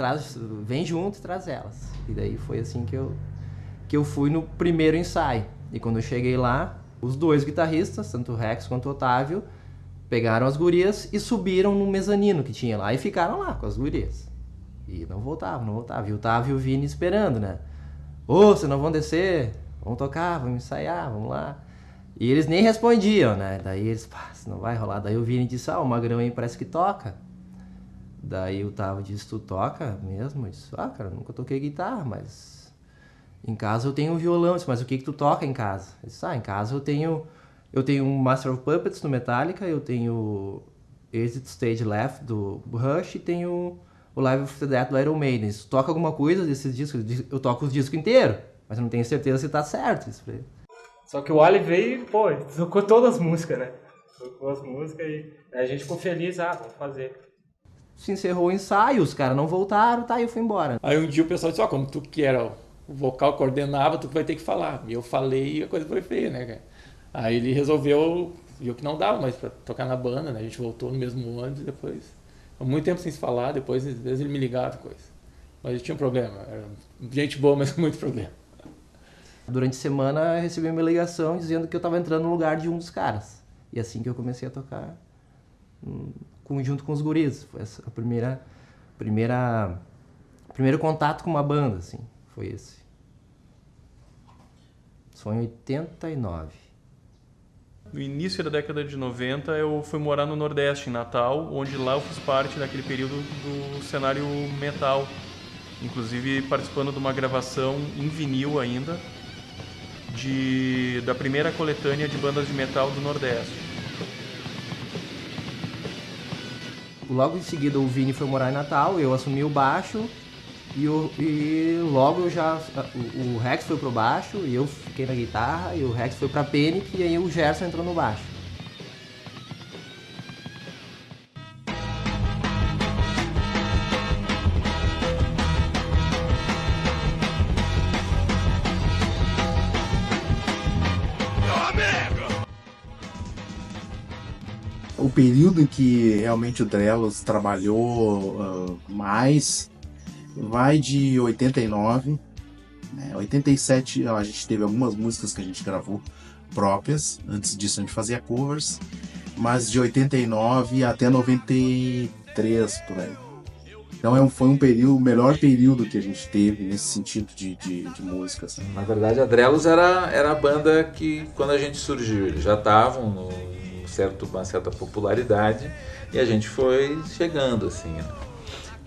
vem junto e traz elas. E daí foi assim que eu fui no primeiro ensaio. E quando eu cheguei lá, os dois guitarristas, tanto o Rex quanto o Otávio, pegaram as gurias e subiram no mezanino que tinha lá e ficaram lá com as gurias. E não voltavam. E o Otávio e o Vini esperando, né? Vocês não vão descer? Vamos tocar, vamos ensaiar, vamos lá. E eles nem respondiam, né? Daí eles, isso não vai rolar. Daí o Vini disse, o Magrão aí parece que toca. Daí o Otávio disse, tu toca mesmo? Eu disse, cara, nunca toquei guitarra, mas... Em casa eu tenho um violão. Eu disse, mas o que tu toca em casa? Eu disse, em casa eu tenho um Master of Puppets do Metallica, eu tenho Exit Stage Left do Rush e tenho o Live of the Death do Iron Maiden. Tu toca alguma coisa desses discos? Eu toco os discos inteiros, mas eu não tenho certeza se tá certo. Isso. Só que o Ali veio e, tocou todas as músicas, né? Tocou as músicas e a gente ficou feliz, vamos fazer. Se encerrou o ensaio, os caras não voltaram, e eu fui embora. Aí um dia o pessoal disse, como tu que era o vocal coordenava, tu vai ter que falar. E eu falei e a coisa foi feia, né, cara? Aí ele resolveu, viu que não dava mais pra tocar na banda, né? A gente voltou no mesmo ônibus e depois... Muito tempo sem se falar, depois às vezes ele me ligava e coisa. Mas ele tinha um problema, era gente boa, mas com muito problema. Durante a semana eu recebi uma ligação dizendo que eu estava entrando no lugar de um dos caras. E assim que eu comecei a tocar junto com os guris. Foi a primeiro contato com uma banda, assim, foi esse. Isso foi em 89. No início da década de 90, eu fui morar no Nordeste, em Natal, onde lá eu fiz parte daquele período do cenário metal, inclusive participando de uma gravação em vinil ainda, da primeira coletânea de bandas de metal do Nordeste. Logo em seguida o Vini foi morar em Natal, eu assumi o baixo e logo o Rex foi pro baixo e eu fiquei na guitarra e o Rex foi pra Panic e aí o Gerson entrou no baixo. O período em que realmente o Drelos trabalhou mais vai de 89, né? 87 a gente teve algumas músicas que a gente gravou próprias, antes disso a gente fazia covers, mas de 89 até 93 por aí. Então foi o melhor período que a gente teve nesse sentido de músicas. Na verdade a Drelos era a banda que quando a gente surgiu, eles já estavam uma certa popularidade e a gente foi chegando assim, né?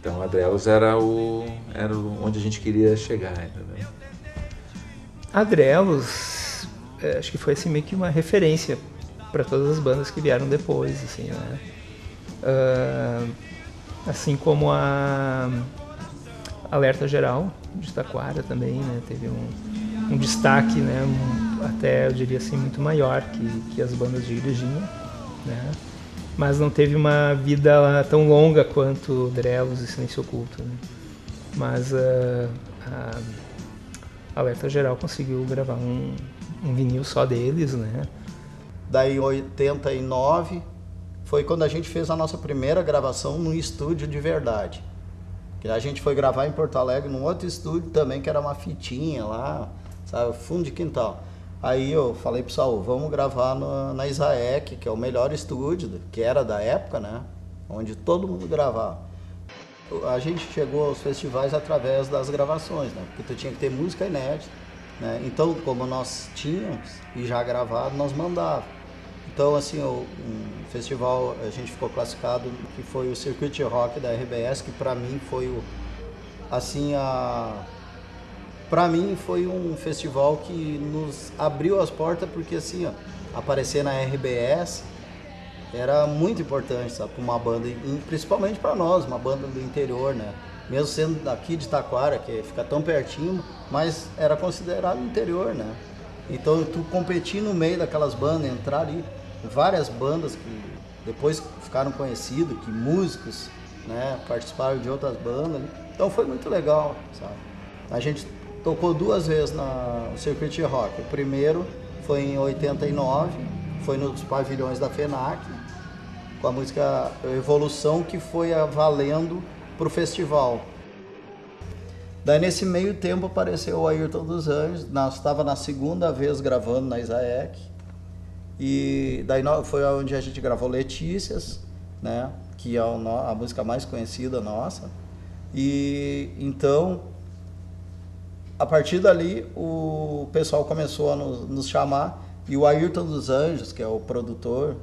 Então a Drelos era onde a gente queria chegar, entendeu? A Drelos, acho que foi assim meio que uma referência para todas as bandas que vieram depois, assim, né? Assim como a Alerta Geral de Taquara também, né? Teve um destaque, né? Até eu diria assim muito maior que as bandas de Igrejinha, né? Mas não teve uma vida tão longa quanto Drelos e Silêncio Oculto, né? Mas a Alerta Geral conseguiu gravar um vinil só deles, né? Daí em 89 foi quando a gente fez a nossa primeira gravação no estúdio de verdade. Que a gente foi gravar em Porto Alegre num outro estúdio também, que era uma fitinha lá, sabe, fundo de quintal. Aí eu falei pro Saul, vamos gravar na Isaac, que é o melhor estúdio, que era da época, né? Onde todo mundo gravava. A gente chegou aos festivais através das gravações, né? Porque tu tinha que ter música inédita, né? Então, como nós tínhamos e já gravado, nós mandávamos. Então, assim, um festival, a gente ficou classificado, que foi o Circuit Rock da RBS, que pra mim foi Para mim foi um festival que nos abriu as portas, porque assim, aparecer na RBS era muito importante, sabe, para uma banda, e principalmente para nós, uma banda do interior, né? Mesmo sendo daqui de Taquara, que fica tão pertinho, mas era considerado interior, né? Então tu competir no meio daquelas bandas, entrar ali, várias bandas que depois ficaram conhecidas, que músicos, né, participaram de outras bandas, né? Então foi muito legal, sabe? A gente tocou 2 vezes no Circuit Rock. O primeiro foi em 89, foi nos pavilhões da FENAC, com a música Evolução, que foi valendo para o festival. Daí nesse meio tempo apareceu o Ayrton dos Anjos, nós estava na segunda vez gravando na Isaac, e daí foi onde a gente gravou Letícias, né, que é a música mais conhecida nossa, e então a partir dali, o pessoal começou a nos chamar, e o Ayrton dos Anjos, que é o produtor,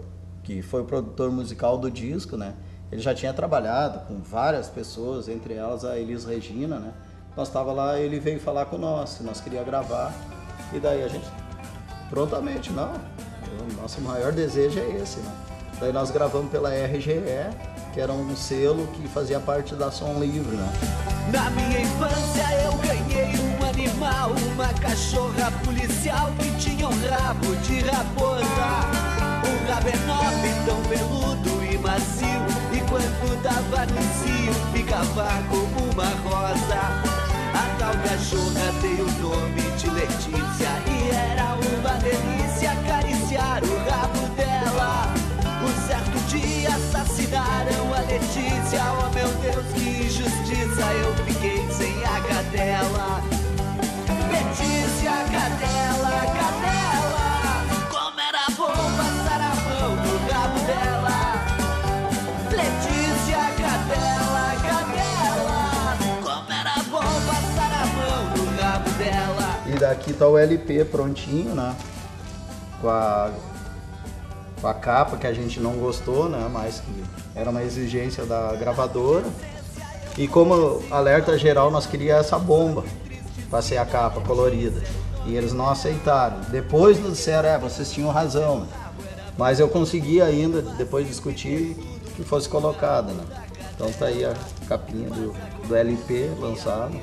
que foi o produtor musical do disco, né? Ele já tinha trabalhado com várias pessoas, entre elas a Elis Regina, né? Nós estávamos lá, ele veio falar com nós, se nós queríamos gravar, e daí a gente, prontamente, não, o nosso maior desejo é esse, né? Daí nós gravamos pela RGE, que era um selo que fazia parte da Som Livre, né? Na minha infância eu ganhei um animal, uma cachorra policial que tinha um rabo de raposa. O rabo enorme, tão peludo e macio, e quando dava no cio ficava como uma rosa. A tal cachorra tem o nome de Letícia, e era uma delícia acariciar o rabo dela. Um certo dia assassinaram a Letícia, oh meu Deus, que injustiça, eu fiquei sem a cadela. Letícia, cadela, cadela, como era bom passar a mão no rabo dela. Letícia, cadela, cadela, como era bom passar a mão no rabo dela. E daqui tá o LP prontinho, né? Com a capa que a gente não gostou, né? Mas que era uma exigência da gravadora. E como alerta geral, nós queríamos essa bomba para ser a capa colorida. E eles não aceitaram. Depois nos disseram, vocês tinham razão. Né? Mas eu consegui ainda, depois de discutir, que fosse colocada. Né? Então tá aí a capinha do LP lançado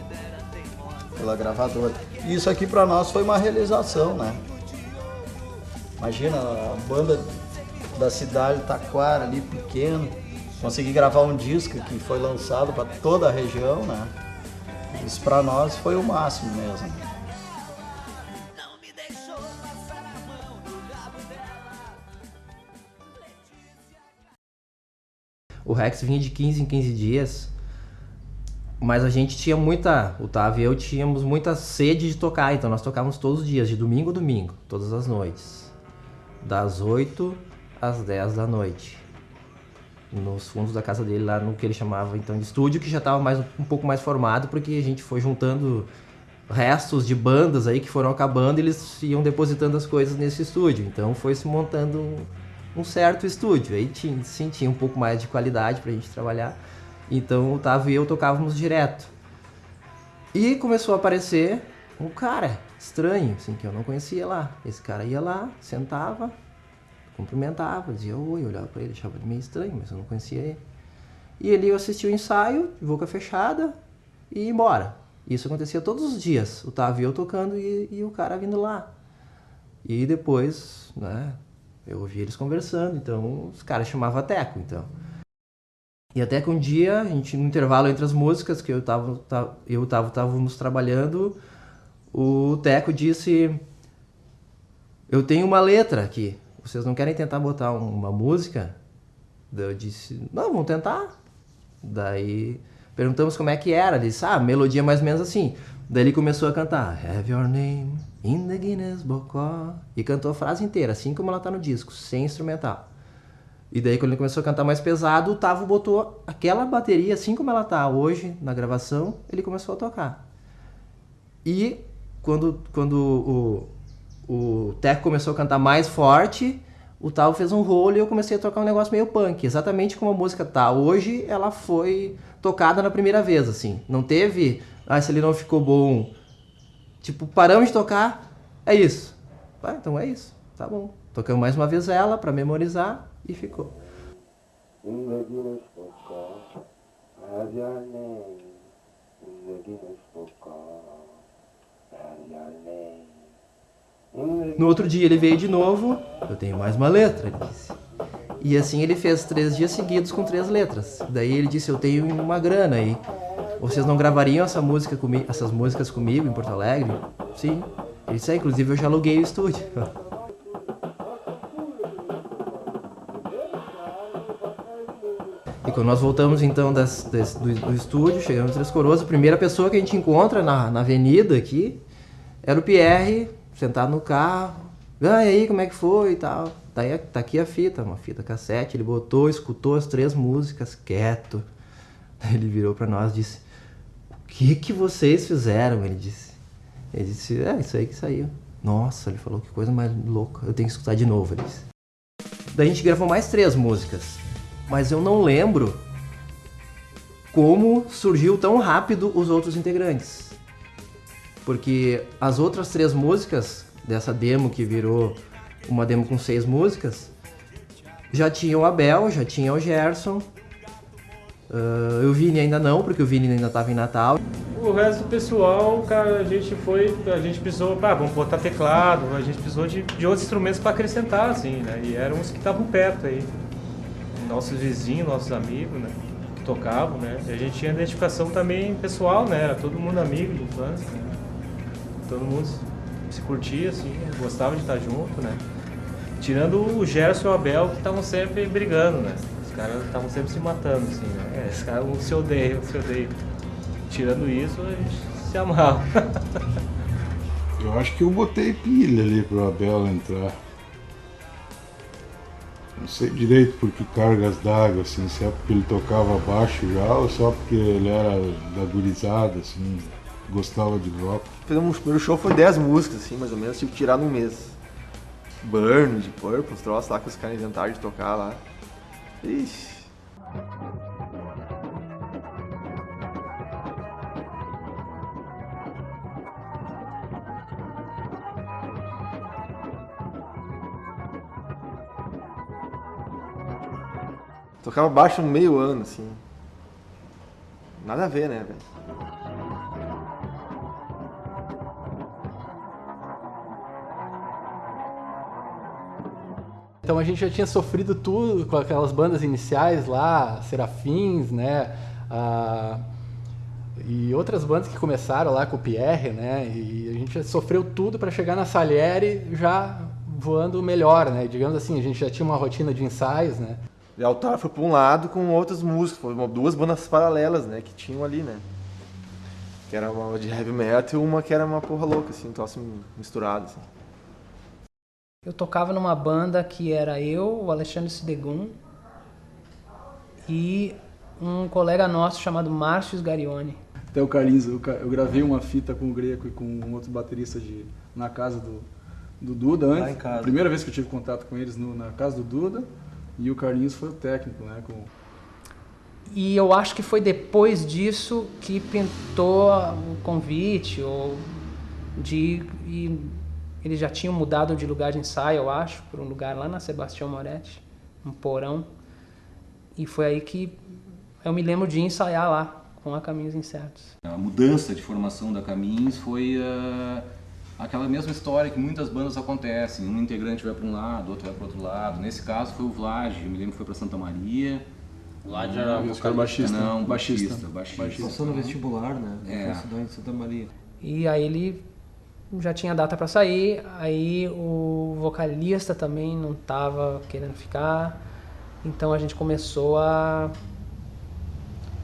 pela gravadora. E isso aqui para nós foi uma realização, né? Imagina a banda da cidade Taquara ali, pequeno, conseguir gravar um disco que foi lançado para toda a região, né? Isso para nós foi o máximo mesmo. O Rex vinha de 15 em 15 dias, mas a gente tinha o Otávio e eu tínhamos muita sede de tocar, então nós tocávamos todos os dias, de domingo a domingo, todas as noites, das 8 às 10 da noite, nos fundos da casa dele, lá no que ele chamava então de estúdio, que já estava um pouco mais formado, porque a gente foi juntando restos de bandas aí que foram acabando e eles iam depositando as coisas nesse estúdio, então foi se montando um certo estúdio, aí tinha um pouco mais de qualidade pra gente trabalhar, então o Otávio e eu tocávamos direto. E começou a aparecer um cara estranho, assim, que eu não conhecia lá. Esse cara ia lá, sentava, cumprimentava, dizia oi, olhava pra ele, achava ele meio estranho, mas eu não conhecia ele. E ele assistia o ensaio, de boca fechada, e ia embora. Isso acontecia todos os dias, o Otávio e eu tocando e o cara vindo lá. E depois, né, eu ouvi eles conversando, então os caras chamavam Teco, então. E até que um dia, a gente, no intervalo entre as músicas que eu e o Otávio estávamos trabalhando, o Teco disse, eu tenho uma letra aqui, vocês não querem tentar botar uma música? Daí eu disse, não, vamos tentar. Daí perguntamos como é que era, ele disse, a melodia mais ou menos assim. Daí ele começou a cantar, Have your name in the Guinness Book, e cantou a frase inteira, assim como ela tá no disco, sem instrumental. E daí quando ele começou a cantar mais pesado, o Otávio botou aquela bateria, assim como ela tá hoje na gravação, ele começou a tocar. E quando o Teco começou a cantar mais forte, o Otávio fez um rolo e eu comecei a tocar um negócio meio punk. Exatamente como a música tá hoje, ela foi tocada na primeira vez, assim. Não teve, se ele não ficou bom. Tipo, paramos de tocar, é isso. Então é isso, tá bom. Tocamos mais uma vez ela pra memorizar e ficou. No outro dia ele veio de novo, eu tenho mais uma letra, ele disse. E assim ele fez 3 dias seguidos com 3 letras. Daí ele disse, eu tenho uma grana aí. Vocês não gravariam essas músicas comigo em Porto Alegre? Sim. Ele disse, inclusive eu já aluguei o estúdio. E quando nós voltamos então do estúdio, chegamos em Três Coroas, a primeira pessoa que a gente encontra na avenida aqui era o Pierre, sentado no carro. E aí, como é que foi e tal? Tá aqui a fita, uma fita cassete. Ele botou, escutou as 3 músicas, quieto. Ele virou pra nós e disse, o que vocês fizeram? Ele disse, isso aí que saiu. Nossa, ele falou, que coisa mais louca, eu tenho que escutar de novo, ele disse. Daí a gente gravou mais 3 músicas. Mas eu não lembro como surgiu tão rápido os outros integrantes. Porque as outras 3 músicas dessa demo, que virou uma demo com 6 músicas, já tinha o Abel, já tinha o Gerson. O Vini ainda não, porque o Vini ainda estava em Natal. O resto do pessoal, cara, a gente precisou, vamos botar teclado, a gente precisou de outros instrumentos para acrescentar, assim, né? E eram os que estavam perto aí. Nossos vizinhos, nossos amigos, né, que tocavam, né, e a gente tinha identificação também pessoal, né, era todo mundo amigo de infância, né, todo mundo se curtia, assim, gostava de estar junto, né, tirando o Gerson e o Abel, que estavam sempre brigando, né, os caras estavam sempre se matando, assim, né, esses caras se odeiam, tirando isso, a gente se amava. Eu acho que eu botei pilha ali pro Abel entrar. Não sei direito por que cargas d'água, assim, se é porque ele tocava baixo já ou só porque ele era da gurizada, assim, gostava de rock. O primeiro show foi 10 músicas, assim, mais ou menos, tive que tirar num mês. Burn, de Purple, os troços lá que os caras inventaram de tocar lá. Ixi. Tocava baixo meio ano, assim. Nada a ver, né, velho? Então a gente já tinha sofrido tudo com aquelas bandas iniciais lá, Serafins, né? E outras bandas que começaram lá com o Pierre, né? E a gente já sofreu tudo para chegar na Salieri já voando melhor, né? Digamos assim, a gente já tinha uma rotina de ensaios, né? E a Altar foi para um lado com outras músicas, foram 2 bandas paralelas, né? Que tinham ali, né? Que era uma de heavy metal e uma que era uma porra louca, assim, um troço misturado, assim. Eu tocava numa banda que era eu, o Alexandre Sidegum e um colega nosso chamado Márcio Sgarione. Até o Carlinhos, eu gravei uma fita com o Greco e com um outro baterista na casa do Duda antes. Lá em casa. Primeira vez que eu tive contato com eles na casa do Duda, e o Carlinhos foi o técnico, né? E eu acho que foi depois disso que pintou o convite, eles já tinham mudado de lugar de ensaio, eu acho, para um lugar lá na Sebastião Moretti, um porão. E foi aí que eu me lembro de ensaiar lá, com a Caminhos Incertos. A mudança de formação da Caminhos foi aquela mesma história que muitas bandas acontecem. Um integrante vai para um lado, outro vai para o outro lado. Nesse caso foi o Vlad, eu me lembro que foi para Santa Maria. Vlad era baixista. Não, baixista. Passou no vestibular, né? É. Estudou em Santa Maria. E aí ele já tinha data para sair, aí o vocalista também não estava querendo ficar, então a gente começou a...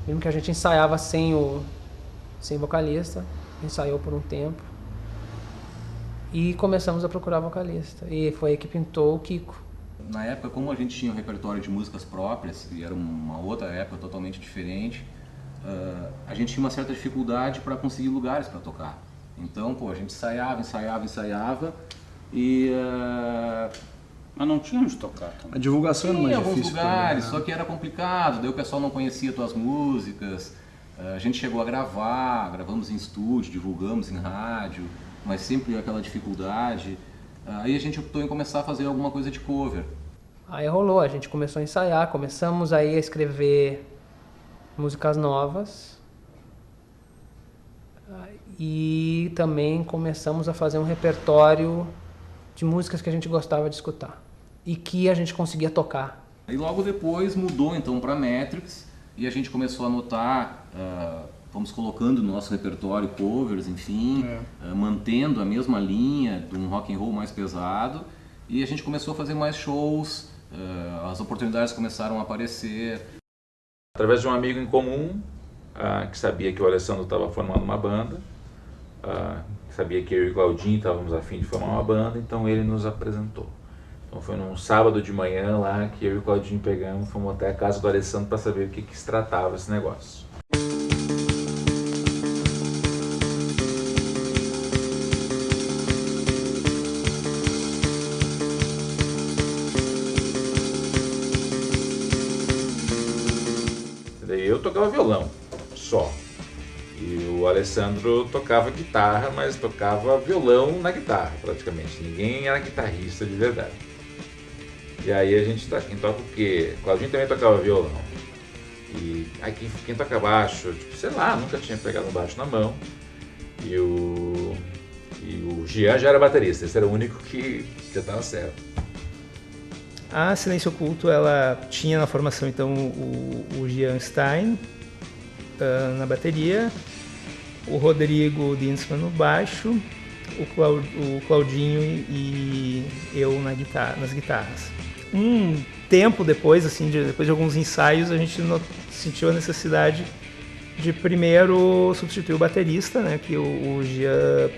Mesmo que a gente ensaiava sem vocalista, ensaiou por um tempo e começamos a procurar vocalista, e foi aí que pintou o Kiko. Na época, como a gente tinha um repertório de músicas próprias, e era uma outra época totalmente diferente, a gente tinha uma certa dificuldade para conseguir lugares para tocar. Então, a gente ensaiava e... Mas não tinha onde tocar também. A divulgação era mais difícil. Tinha alguns lugares, só que era complicado, daí o pessoal não conhecia tuas músicas. A gente chegou a gravamos em estúdio, divulgamos em rádio, mas sempre aquela dificuldade. Aí a gente optou em começar a fazer alguma coisa de cover. Aí rolou, a gente começou a ensaiar, começamos aí a escrever músicas novas. E também começamos a fazer um repertório de músicas que a gente gostava de escutar e que a gente conseguia tocar. E logo depois mudou então para Metrics e a gente começou a anotar, fomos colocando no nosso repertório covers, enfim, mantendo a mesma linha de um rock and roll mais pesado, e a gente começou a fazer mais shows, as oportunidades começaram a aparecer. Através de um amigo em comum, que sabia que o Alessandro estava formando uma banda, sabia que eu e o Claudinho estávamos a fim de formar uma banda, então ele nos apresentou. Então foi num sábado de manhã lá que eu e o Claudinho pegamos, fomos até a casa do Alessandro para saber o que se tratava esse negócio. Daí eu tocava violão, só. E o Alessandro tocava guitarra, mas tocava violão na guitarra, praticamente. Ninguém era guitarrista de verdade. E aí a gente quem toca o quê? O Claudinho também tocava violão. E aí quem toca baixo, tipo, sei lá, nunca tinha pegado um baixo na mão. E o Jean já era baterista, esse era o único que já estava certo. A Silêncio Oculto, ela tinha na formação então o Jean Stein na bateria, o Rodrigo Dinsman no baixo, o Claudinho e eu nas guitarras. Um tempo depois, assim, depois de alguns ensaios, a gente sentiu a necessidade de primeiro substituir o baterista, né, que o Jean,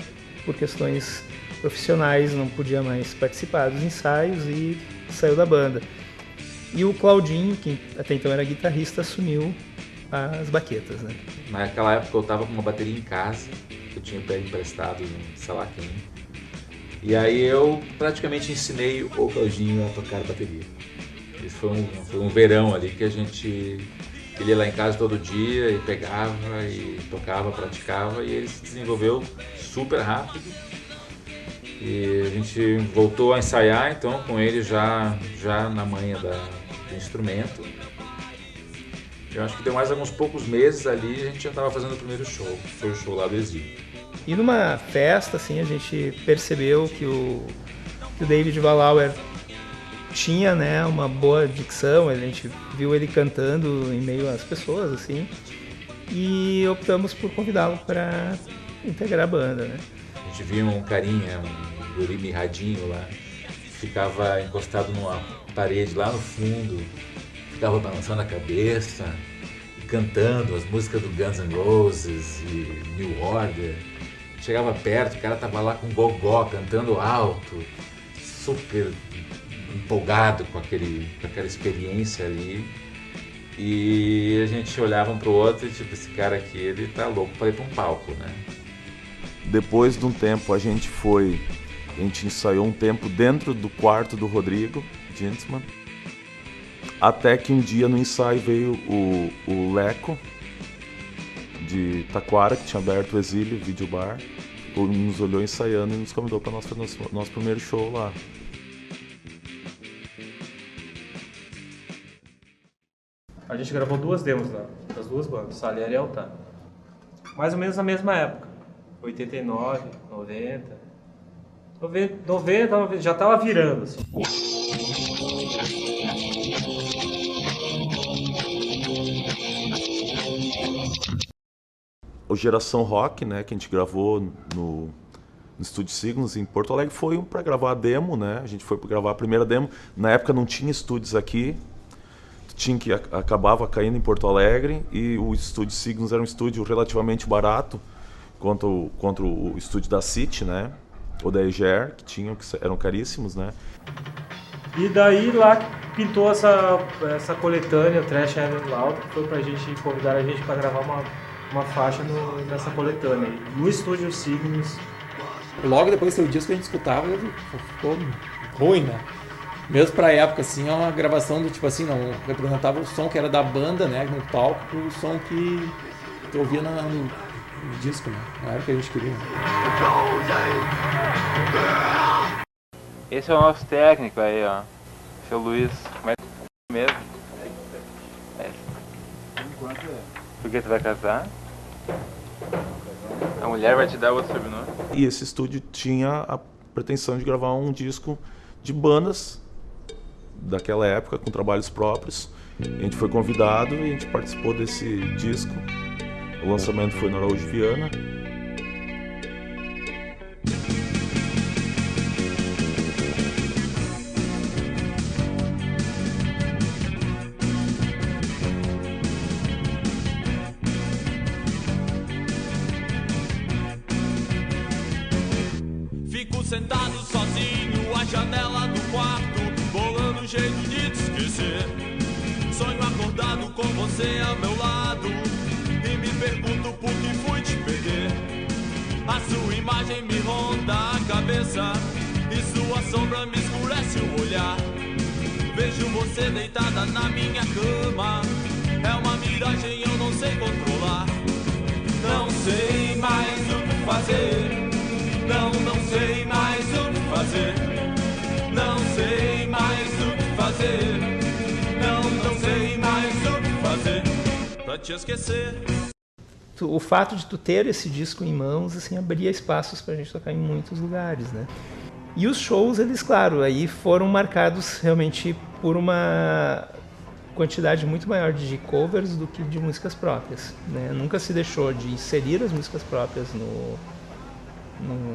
por questões profissionais, não podia mais participar dos ensaios e saiu da banda. E o Claudinho, que até então era guitarrista, assumiu as baquetas, né? Naquela época eu estava com uma bateria em casa, que eu tinha pego emprestado, sei lá quem. E aí eu praticamente ensinei o Claudinho a tocar bateria. Esse foi um verão ali que ele ia lá em casa todo dia e pegava e tocava, praticava, e ele se desenvolveu super rápido. E a gente voltou a ensaiar então com ele já na manha do instrumento. Eu acho que deu mais alguns poucos meses ali e a gente já estava fazendo o primeiro show, que foi o show lá do Exílio. E numa festa, assim, a gente percebeu que o David Valauer tinha, né, uma boa dicção, a gente viu ele cantando em meio às pessoas, assim, e optamos por convidá-lo para integrar a banda, né. A gente viu um carinha, um guri mirradinho lá, que ficava encostado numa parede lá no fundo, ficava balançando a cabeça, e cantando as músicas do Guns N' Roses e New Order. Chegava perto, o cara tava lá com gogó, cantando alto, super empolgado com aquela experiência ali. E a gente olhava um pro outro e tipo, esse cara aqui, ele tá louco para ir para um palco, né? Depois de um tempo a gente ensaiou um tempo dentro do quarto do Rodrigo Gintzman, até que um dia no ensaio veio o Leco de Taquara, que tinha aberto o Exílio, Video Bar, nos olhou ensaiando e nos convidou para nosso primeiro show lá. A gente gravou 2 demos lá, das 2 bandas, Salieri e Altar. Mais ou menos na mesma época, 89, 90. 90 já tava virando, assim. O Geração Rock, né, que a gente gravou no Estúdio Signos em Porto Alegre, foi para gravar a demo, né? A gente foi para gravar a primeira demo. Na época não tinha estúdios aqui, acabava caindo em Porto Alegre, e o Estúdio Signos era um estúdio relativamente barato contra o estúdio da City, né? Ou da Eger, que eram caríssimos, né? E daí lá pintou essa coletânea, o Trash and Loud, que foi pra gente convidar a gente para gravar uma faixa nessa coletânea, no Estúdio Signos. Logo depois do seu disco a gente escutava, ficou ruim, né? Mesmo pra época, assim, é uma gravação do tipo assim, não representava o som que era da banda, né, no palco, o som que tu ouvia no disco, né? Não era o que a gente queria. Esse é o nosso técnico aí, ó. Seu Luiz. Como é mesmo? Por que tu vai casar? A mulher vai te dar outro sobrenome? E esse estúdio tinha a pretensão de gravar um disco de bandas daquela época, com trabalhos próprios. A gente foi convidado e a gente participou desse disco. O lançamento foi no Araújo Viana. Fico sentado sozinho à janela do quarto, bolando um jeito de te esquecer. Sonho acordado com você ao meu lado e me pergunto por que fui te perder. A sua imagem me ronda a cabeça e sua sombra me escurece o olhar. Vejo você deitada na minha cama, é uma miragem, eu não sei controlar. Não sei mais o que fazer. Não sei mais o que fazer. Não sei mais o que fazer. Não sei mais o que fazer pra te esquecer. O fato de tu ter esse disco em mãos, assim, abria espaços pra gente tocar em muitos lugares, né? E os shows, eles, claro, aí foram marcados realmente por uma quantidade muito maior de covers do que de músicas próprias, né? Nunca se deixou de inserir as músicas próprias no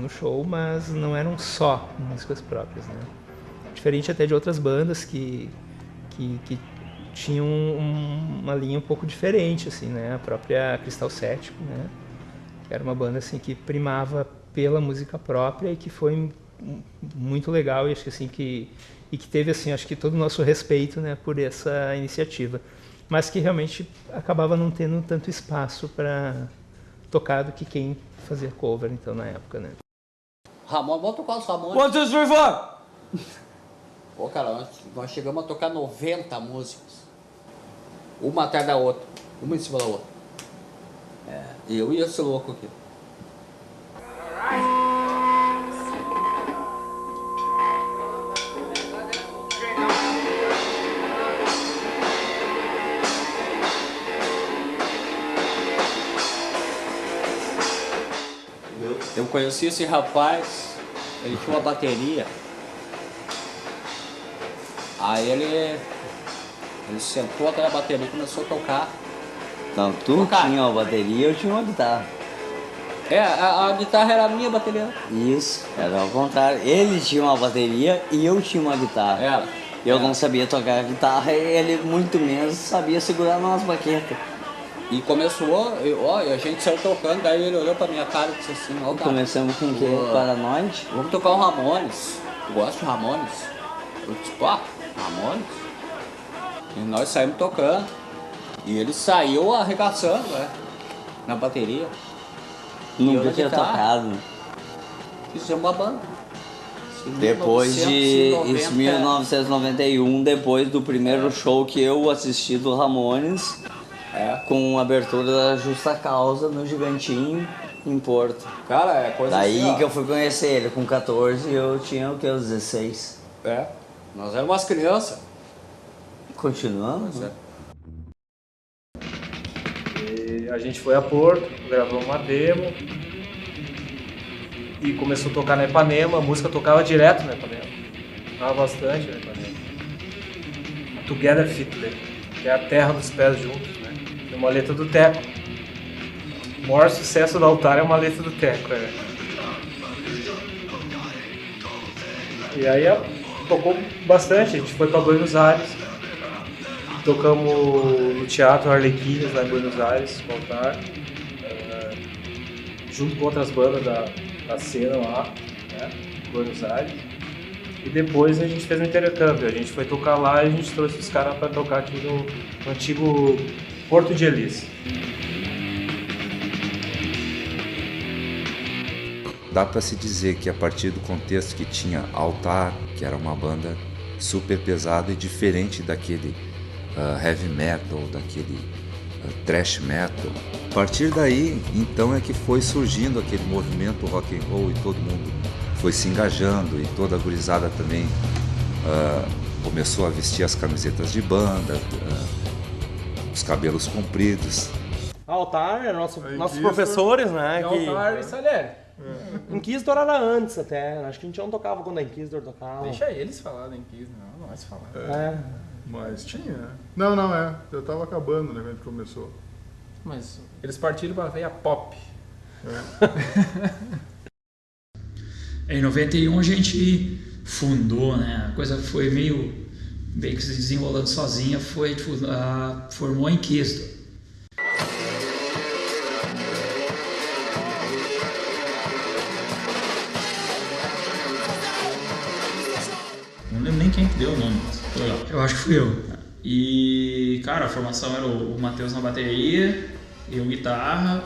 show, mas não eram só músicas próprias, né? Diferente até de outras bandas que tinham uma linha um pouco diferente, assim, né? A própria Cristal Cético, né? Que era uma banda assim que primava pela música própria e que foi muito legal, e acho que assim que teve, assim, acho que todo o nosso respeito, né, por essa iniciativa, mas que realmente acabava não tendo tanto espaço para tocar do que quem fazia cover, então, na época, né. Ramones, vamos tocar os Ramones. Quantos foi fora? Pô, cara, nós chegamos a tocar 90 músicas. Uma atrás da outra. Uma em cima da outra. É, eu e esse louco aqui. Eu conheci esse rapaz, ele tinha uma bateria. Aí ele sentou atrás da bateria e começou a tocar. Não, tu tinha uma bateria, eu tinha uma guitarra. É, a guitarra era a minha bateria. Isso, era ao contrário. Ele tinha uma bateria e eu tinha uma guitarra. Era. Eu não sabia tocar guitarra e ele muito menos sabia segurar umas baquetas. E começou, a gente saiu tocando, daí ele olhou pra minha cara e disse assim, ó, cara. Começamos com o quê? Paranoide? Vamos tocar um Ramones. Tu gosta de Ramones? Eu disse, pô, Ramones? E nós saímos tocando. E ele saiu arregaçando, né? Na bateria. Nunca tinha tocado. Fizemos uma banda. Depois de 1991, depois do primeiro show que eu assisti do Ramones, com a abertura da Justa Causa no Gigantinho, em Porto. Cara, é coisa daí assim, que eu fui conhecer ele, com 14 e eu tinha o que, uns 16. É, nós éramos umas crianças. Continuamos, né? E a gente foi a Porto, gravou uma demo e começou a tocar na Ipanema, a música tocava direto na Ipanema. Tocava bastante na Ipanema. Together Fitly, que é a terra dos pés juntos, né? É uma letra do Teco. O maior sucesso do Altar é uma letra do Teco, E aí tocou bastante, a gente foi para Buenos Aires, tocamos no Teatro Arlequines lá em Buenos Aires, com o Altar, junto com outras bandas da cena lá, né, em Buenos Aires. E depois a gente fez um intercâmbio, a gente foi tocar lá e a gente trouxe os caras para tocar aqui no antigo Porto de Elis. Dá para se dizer que a partir do contexto que tinha Altar, que era uma banda super pesada e diferente daquele heavy metal, daquele thrash metal. A partir daí, então, é que foi surgindo aquele movimento rock and roll e todo mundo foi se engajando e toda a gurizada também começou a vestir as camisetas de banda, os cabelos compridos. Altar eram nossos professores, né? Altar e Salieri. Inquisitor era antes até, acho que a gente não tocava quando a Inquisitor tocava. Deixa eles falar da Inquisitor, não nós falar. Mas tinha. Não, eu tava acabando, né, quando a gente começou. Mas eles partiram pra veia pop. Em 91 a gente fundou, né, a coisa foi meio que se desenrolando sozinha, foi tipo, formou a Inquisitor. Não lembro nem quem deu o nome, eu acho que fui eu. E, cara, a formação era o Matheus na bateria, eu guitarra,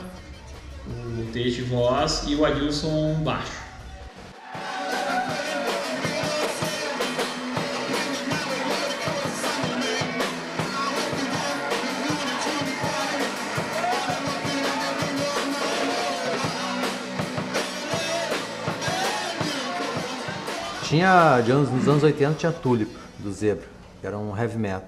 o Teixe voz e o Adilson baixo. Nos anos 80 tinha Tulip, do Zebra, que era um heavy metal.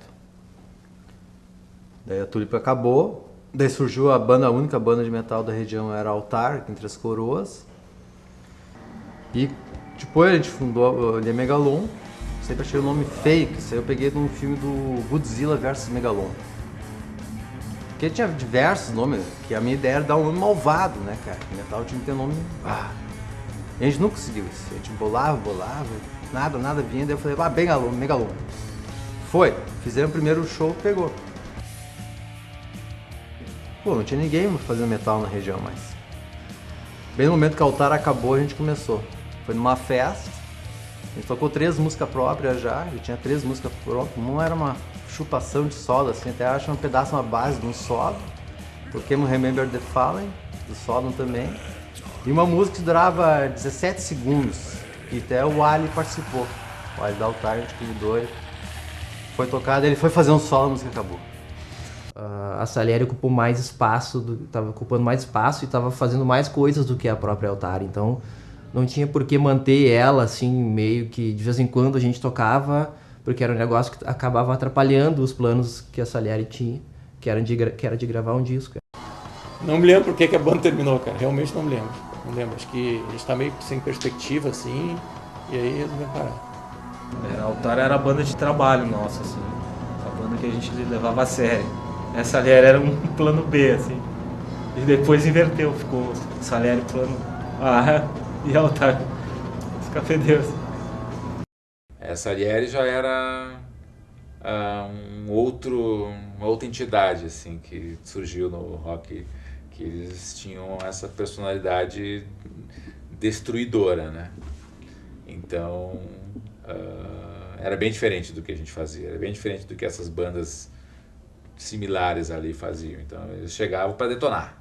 Daí a Tulip acabou, daí surgiu a única banda de metal da região era Altar, aqui em Três Coroas. E depois a gente fundou a Megalon, sempre achei o nome feio, que isso aí eu peguei de um filme do Godzilla vs Megalon. Porque tinha diversos nomes, que a minha ideia era dar um nome malvado, né, cara? O metal tinha que ter nome... E a gente não conseguiu isso, a gente bolava, nada vinha, daí eu falei, Megalon. Foi, fizeram o primeiro show, pegou. Pô, não tinha ninguém fazendo metal na região mais. Bem no momento que o Altar acabou, a gente começou. Foi numa festa, a gente tocou 3 músicas próprias já tinha 3 músicas próprias, não era uma chupação de solo, assim, até acho um pedaço, uma base de um solo. Toquemos Remember the Fallen, do solo também. E uma música que durava 17 segundos, que até o Ali participou. O Ali da Altar, a gente convidou ele. Foi tocado, ele foi fazer um solo, a música acabou. A Salieri ocupou mais espaço, estava ocupando mais espaço e estava fazendo mais coisas do que a própria Altar. Então não tinha por que manter ela assim, meio que de vez em quando a gente tocava, porque era um negócio que acabava atrapalhando os planos que a Salieri tinha, que era de gravar um disco. Não me lembro por que a banda terminou, cara. Realmente não me lembro. Não lembro. Acho que a gente tá meio sem perspectiva, assim, e aí resolveu parar. A Altar era a banda de trabalho nossa, assim. A banda que a gente levava a sério. Essa Salieri era um plano B, assim. E depois inverteu, ficou Salieri plano A e Altar. Os cafedeiros. Essa Salieri já era uma outra entidade, assim, que surgiu no rock, que eles tinham essa personalidade destruidora, né? Então, era bem diferente do que a gente fazia, era bem diferente do que essas bandas similares ali faziam. Então, eles chegavam para detonar.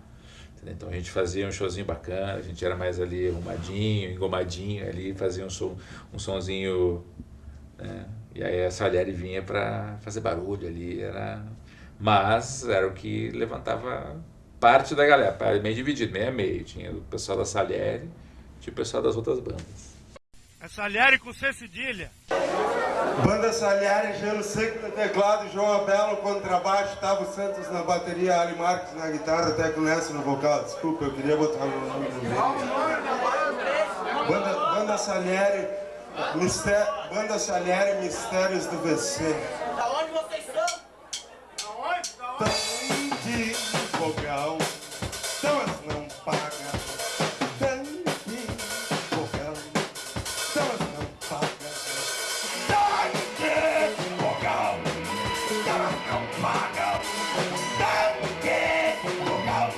Entendeu? Então, a gente fazia um showzinho bacana, a gente era mais ali arrumadinho, engomadinho ali, fazia um sonzinho, né? E aí a Salieri vinha para fazer barulho ali, mas era o que levantava parte da galera, meio dividido, meio a meio. Tinha o pessoal da Salieri, tinha o pessoal das outras bandas. É Salieri com C cedilha. Banda Salieri, Gelo Seco no teclado, João Abelo contrabaixo, Tavo Santos na bateria, Ali Marques na guitarra, Teco Nessa no vocal. Desculpa, eu queria botar o nome do meio. Banda Salieri, Banda Salieri, Mistérios do VC. Da onde vocês são? Tão de vogal, Thomas não paga. Tão de vogal, Thomas não paga. Tão de vogal, Thomas não paga. Tão de vogal,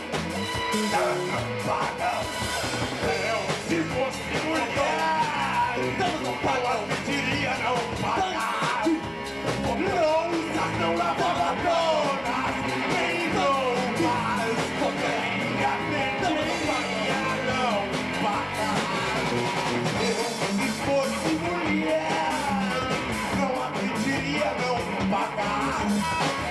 Thomas não paga. Se fosse mulher, não paga, pediria não pagar. Louça não lavava donas, nem roupas, nem a pediria não pagar. Se fosse mulher, não a pediria não pagar.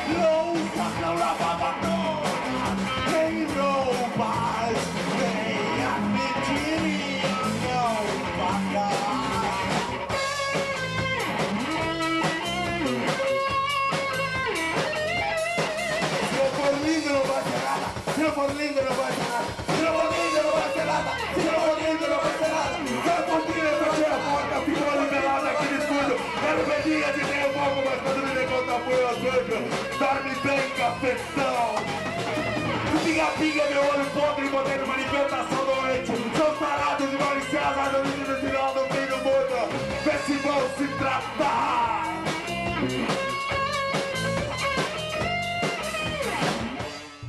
Louça não lavava donas, nem roupas, nem a pediria não pagar. Se não for lindo não vai ser nada. Se não for lindo não vai ser nada. Se não for lindo não vai ser nada. Sai um pouquinho, fechei a porta, ficou liberado aqui no estúdio. Quero pedinha de meio pouco, mas quando me dê conta apoio a Sanja. Dorme bem, cafetão. Pinga-pinga, meu olho podre, botei numa manifestação doente. São tarados de maliciosas, do menino final do fim do mundo. Vê se vão se tratar.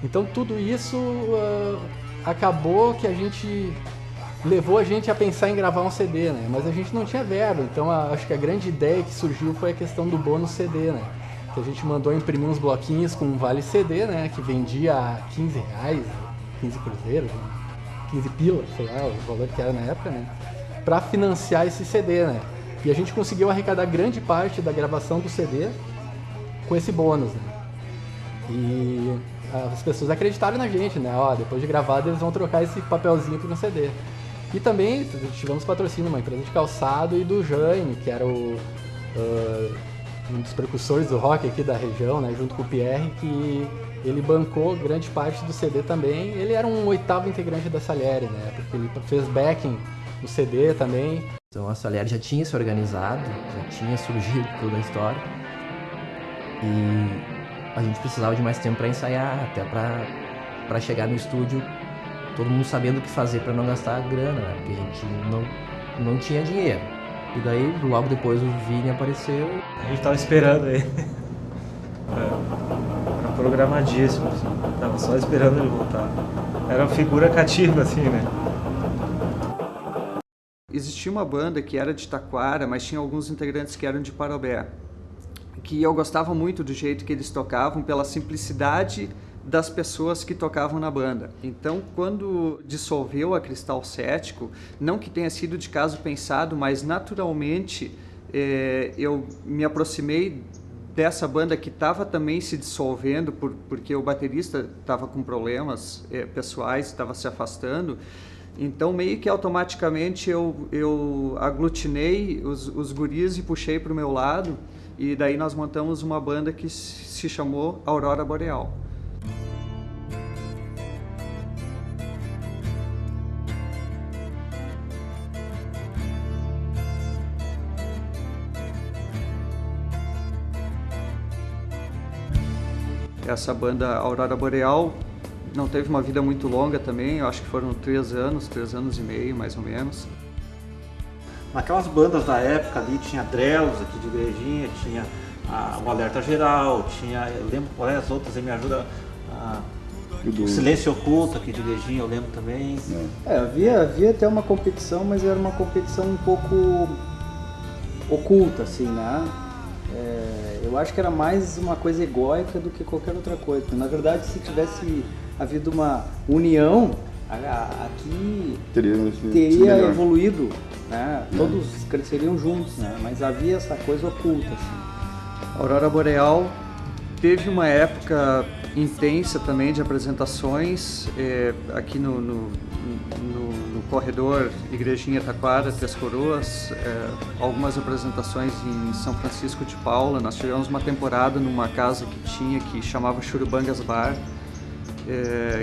Então tudo isso acabou que levou a gente a pensar em gravar um CD, né? Mas a gente não tinha verba, então acho que a grande ideia que surgiu foi a questão do bônus CD, né? Que a gente mandou imprimir uns bloquinhos com um vale CD, né? Que vendia a 15 reais, 15 cruzeiros, 15 pila, sei lá, o valor que era na época, né? Pra financiar esse CD, né? E a gente conseguiu arrecadar grande parte da gravação do CD com esse bônus, né? E as pessoas acreditaram na gente, né? Ó, depois de gravado eles vão trocar esse papelzinho pro CD. E também tivemos patrocínio, uma empresa de calçado e do Jaime, que era um dos precursores do rock aqui da região, né? Junto com o Pierre, que ele bancou grande parte do CD também. Ele era um 8º integrante da Salieri, né? Porque ele fez backing no CD também. Então a Salieri já tinha se organizado, já tinha surgido toda a história. E a gente precisava de mais tempo para ensaiar, até para chegar no estúdio, todo mundo sabendo o que fazer para não gastar grana, né? Porque a gente não tinha dinheiro. E daí, logo depois, o Vini apareceu. A gente tava esperando ele. Era programadíssimo, assim. Tava só esperando ele voltar. Era uma figura cativa, assim, né? Existia uma banda que era de Taquara, mas tinha alguns integrantes que eram de Parobé. Que eu gostava muito do jeito que eles tocavam, pela simplicidade das pessoas que tocavam na banda. Então, quando dissolveu a Cristal Cético, não que tenha sido de caso pensado, mas naturalmente eu me aproximei dessa banda que estava também se dissolvendo, porque o baterista estava com problemas pessoais, estava se afastando. Então, meio que automaticamente eu aglutinei os guris e puxei para o meu lado, e daí nós montamos uma banda que se chamou Aurora Boreal. Essa banda Aurora Boreal não teve uma vida muito longa também, eu acho que foram 3 anos e meio, mais ou menos. Naquelas bandas da época ali, tinha Drelos aqui de Igrejinha, tinha o Alerta Geral, tinha, eu lembro qual é as outras, aí me ajuda, o Silêncio Oculto aqui de Igrejinha, eu lembro também. Havia até uma competição, mas era uma competição um pouco oculta, assim, né? Eu acho que era mais uma coisa egóica do que qualquer outra coisa. Na verdade, se tivesse havido uma união, aqui teria evoluído, né? Todos cresceriam juntos, né? Mas havia essa coisa oculta. Assim. A Aurora Boreal teve uma época intensa também de apresentações aqui no corredor Igrejinha Taquara, Três Coroas, algumas apresentações em São Francisco de Paula. Nós tivemos uma temporada numa casa que chamava Churubangas Bar,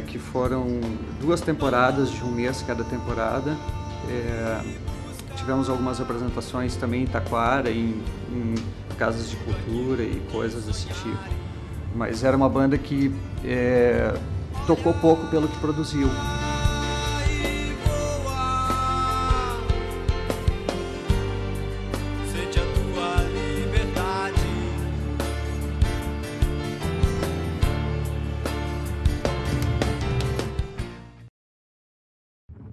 que foram 2 temporadas de 1 mês cada temporada. Tivemos algumas apresentações também em Taquara, em casas de cultura e coisas desse tipo. Mas era uma banda que tocou pouco pelo que produziu.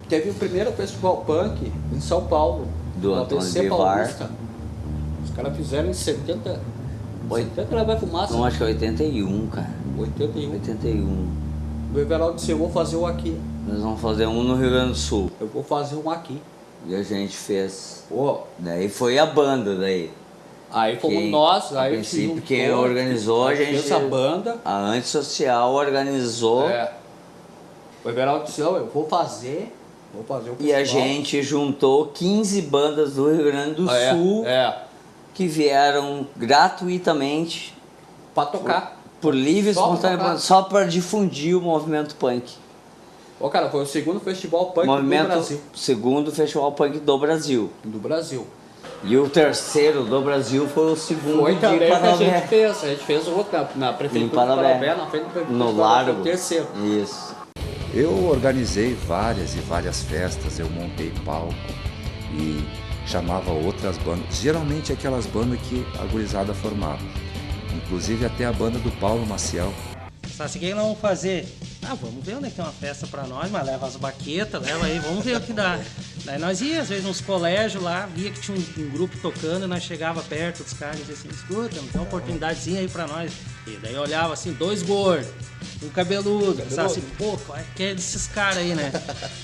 Teve o primeiro festival punk em São Paulo, do Antônio Bivar. Os caras fizeram em 70. 80 ela vai fumaça. Não, acho que é 81, cara. 81. O Everaldo disse, eu vou fazer um aqui. Nós vamos fazer um no Rio Grande do Sul. Eu vou fazer um aqui. E a gente fez. Daí foi a banda daí. Aí fomos nós, aí a princípio quem organizou a gente. Fez a banda. A Antissocial organizou. O Everaldo disse, eu vou fazer um festival. E a gente juntou 15 bandas do Rio Grande do Sul que vieram gratuitamente para tocar. Por livre e espontânea, só para difundir o movimento punk. Cara, foi o segundo festival punk do Brasil. Segundo festival punk do Brasil. Do Brasil. E o terceiro do Brasil foi o segundo foi de também Parabé. Que a gente fez outro na prefeitura de Parabé, na frente do no Largo. O terceiro. Isso. Eu organizei várias festas, eu montei palco e chamava outras bandas, geralmente aquelas bandas que a gurizada formava, inclusive até a banda do Paulo Maciel. Sabe o que nós vamos fazer? Vamos ver onde é que tem uma festa pra nós, mas leva as baquetas, leva aí, vamos ver o que dá. Daí nós ia, às vezes, nos colégios lá, via que tinha um grupo tocando, e nós chegava perto dos caras e dizia assim, escuta, tem uma oportunidadezinha aí pra nós. E daí olhava assim, 2 gordos, um cabeludo, pensava assim, pô, qual é que é desses caras aí, né?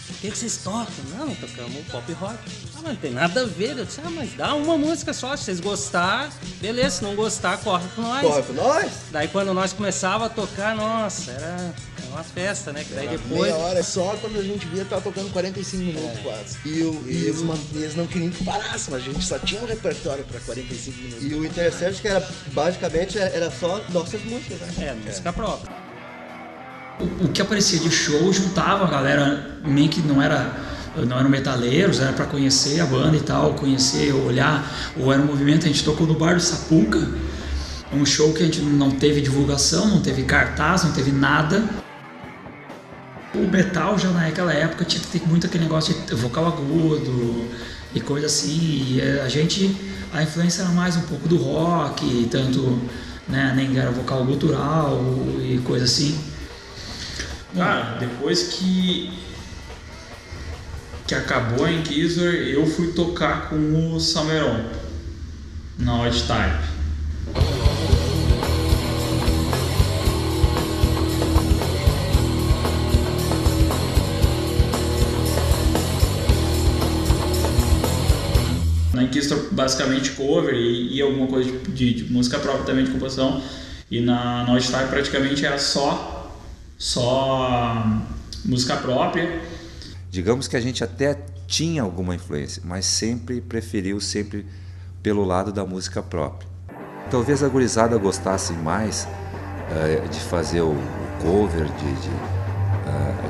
O que vocês tocam? Não, tocamos pop rock. Mas não tem nada a ver. Eu disse, mas dá uma música só, se vocês gostar, beleza, se não gostar, corre com nós. Corre com nós? Daí quando nós começava a tocar, nossa, era uma festa, né? Que daí depois... Meia hora só quando a gente via, tava tocando 45 minutos quase. E eles não queriam que parasse, mas a gente só tinha um repertório pra 45 minutos. E o interessante é que era, basicamente, era só nossas músicas, né? Música própria. O que aparecia de show juntava a galera, meio que não eram metaleiros, era pra conhecer a banda e tal, conhecer, olhar, ou era um movimento. A gente tocou no bar do Sapuca, um show que a gente não teve divulgação, não teve cartaz, não teve nada. O metal já naquela época tinha que ter muito aquele negócio de vocal agudo e coisa assim, e a influência era mais um pouco do rock, tanto, né, nem era vocal gutural e coisa assim. Cara, depois que acabou a Inquisitor, eu fui tocar com o Salmeron na Odd Type. Inquisitor basicamente cover e alguma coisa de música própria também, de composição. E na Noisefire praticamente era só música própria. Digamos que a gente até tinha alguma influência, mas sempre preferiu pelo lado da música própria. Talvez a gurizada gostasse mais de fazer o cover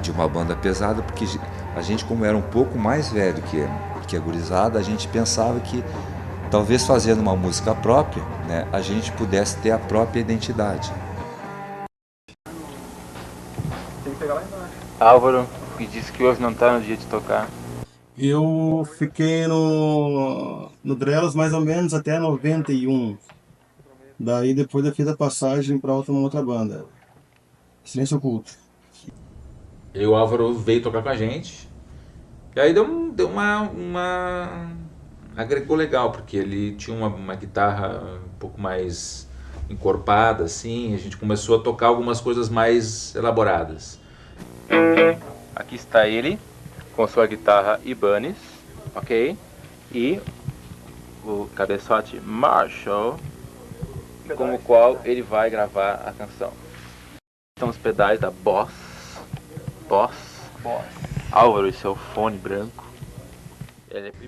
de uma banda pesada, porque a gente, como era um pouco mais velho que a gurizada, a gente pensava que talvez fazendo uma música própria, né, a gente pudesse ter a própria identidade. Tem que pegar lá embaixo. Álvaro, que disse que hoje não está no dia de tocar. Eu fiquei no Drelos mais ou menos até 91. Daí depois eu fiz a passagem para uma outra banda, Silêncio Oculto. E o Álvaro veio tocar com a gente. E aí deu uma agregou legal, porque ele tinha uma guitarra um pouco mais encorpada, assim. A gente começou a tocar algumas coisas mais elaboradas. Aqui está ele, com sua guitarra Ibanez, ok? E o cabeçote Marshall, com o qual ele vai gravar a canção. São os pedais da Boss. Álvaro e seu fone branco.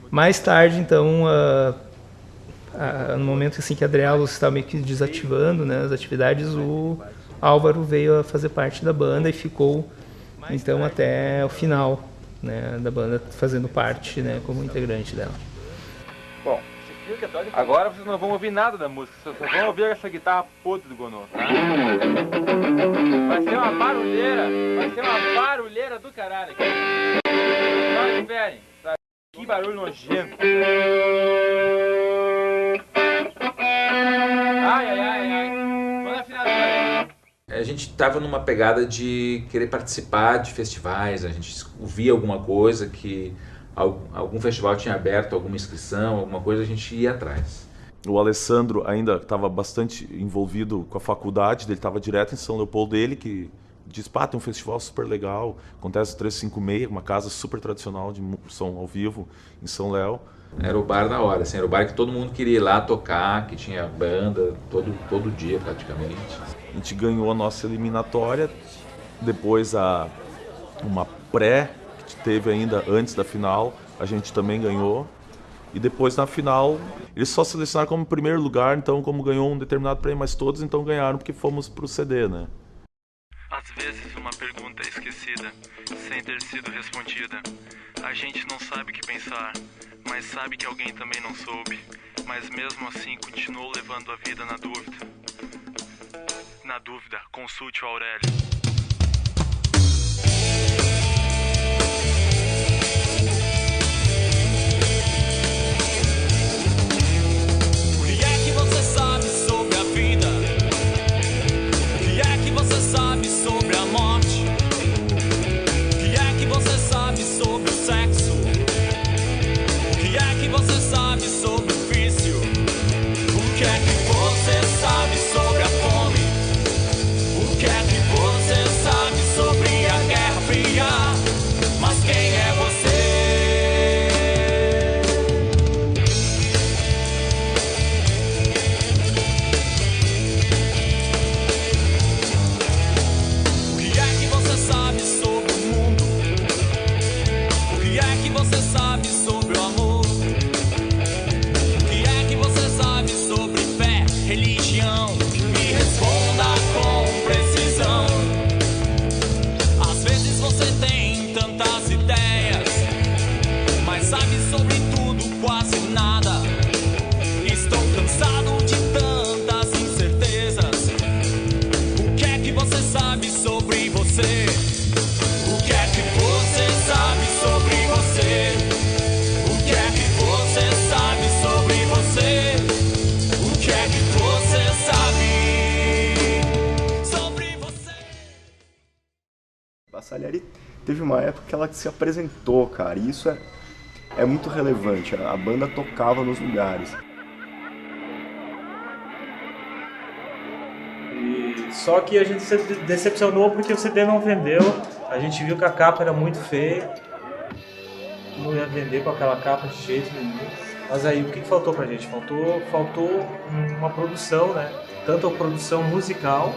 Mais tarde, então, no momento assim que a Drelos estava meio que desativando, né, as atividades, o Álvaro veio a fazer parte da banda e ficou então até o final, né, da banda, fazendo parte, né, como integrante dela. Bom, agora vocês não vão ouvir nada da música, vocês só vão ouvir essa guitarra podre do Gonô, tá? Vai ser uma barulheira do caralho aqui. Não esperem, sabe? Que barulho nojento. Ai. Vamos afinar. A gente estava numa pegada de querer participar de festivais, a gente ouvia alguma coisa que algum festival tinha aberto, alguma inscrição, alguma coisa, a gente ia atrás. O Alessandro ainda estava bastante envolvido com a faculdade, ele estava direto em São Leopoldo, dele que disse, tem um festival super legal, acontece 356, uma casa super tradicional de som ao vivo em São Léo. Era o bar da hora, assim, era o bar que todo mundo queria ir lá tocar, que tinha banda todo dia praticamente. A gente ganhou a nossa eliminatória, depois uma pré que teve ainda antes da final, a gente também ganhou. E depois na final, eles só selecionaram como primeiro lugar, então como ganhou um determinado prêmio, mas todos então ganharam porque fomos pro CD, né? Às vezes uma pergunta é esquecida, sem ter sido respondida. A gente não sabe o que pensar, mas sabe que alguém também não soube. Mas mesmo assim continuou levando a vida na dúvida. Na dúvida, consulte o Aurélio. O que é que você sabe sobre a vida? O que é que você sabe sobre a morte? O que é que você sabe sobre o sexo? O que é que você sabe sobre o vício? O que é que você sabe sobre a fome? O que é que você sabe sobre a Guerra Fria? Mas quem é você? O que é que você sabe sobre o mundo? O que é que você sabe sobre o amor? O que é que você sabe sobre fé, religião? Me responda com precisão. Às vezes você tem tantas ideias, mas sabe sobre tudo quase nada. Estou cansado de tantas incertezas. O que é que você sabe sobre você? O que é que você sabe sobre você? O que é que você sabe sobre você? O que é que você sabe sobre você? A Salieri teve uma época que ela se apresentou, cara, e isso é muito relevante. A banda tocava nos lugares. Só que a gente se decepcionou porque o CD não vendeu. A gente viu que a capa era muito feia. Não ia vender com aquela capa de jeito nenhum. Mas aí o que faltou pra gente? Faltou uma produção, né? Tanto a produção musical,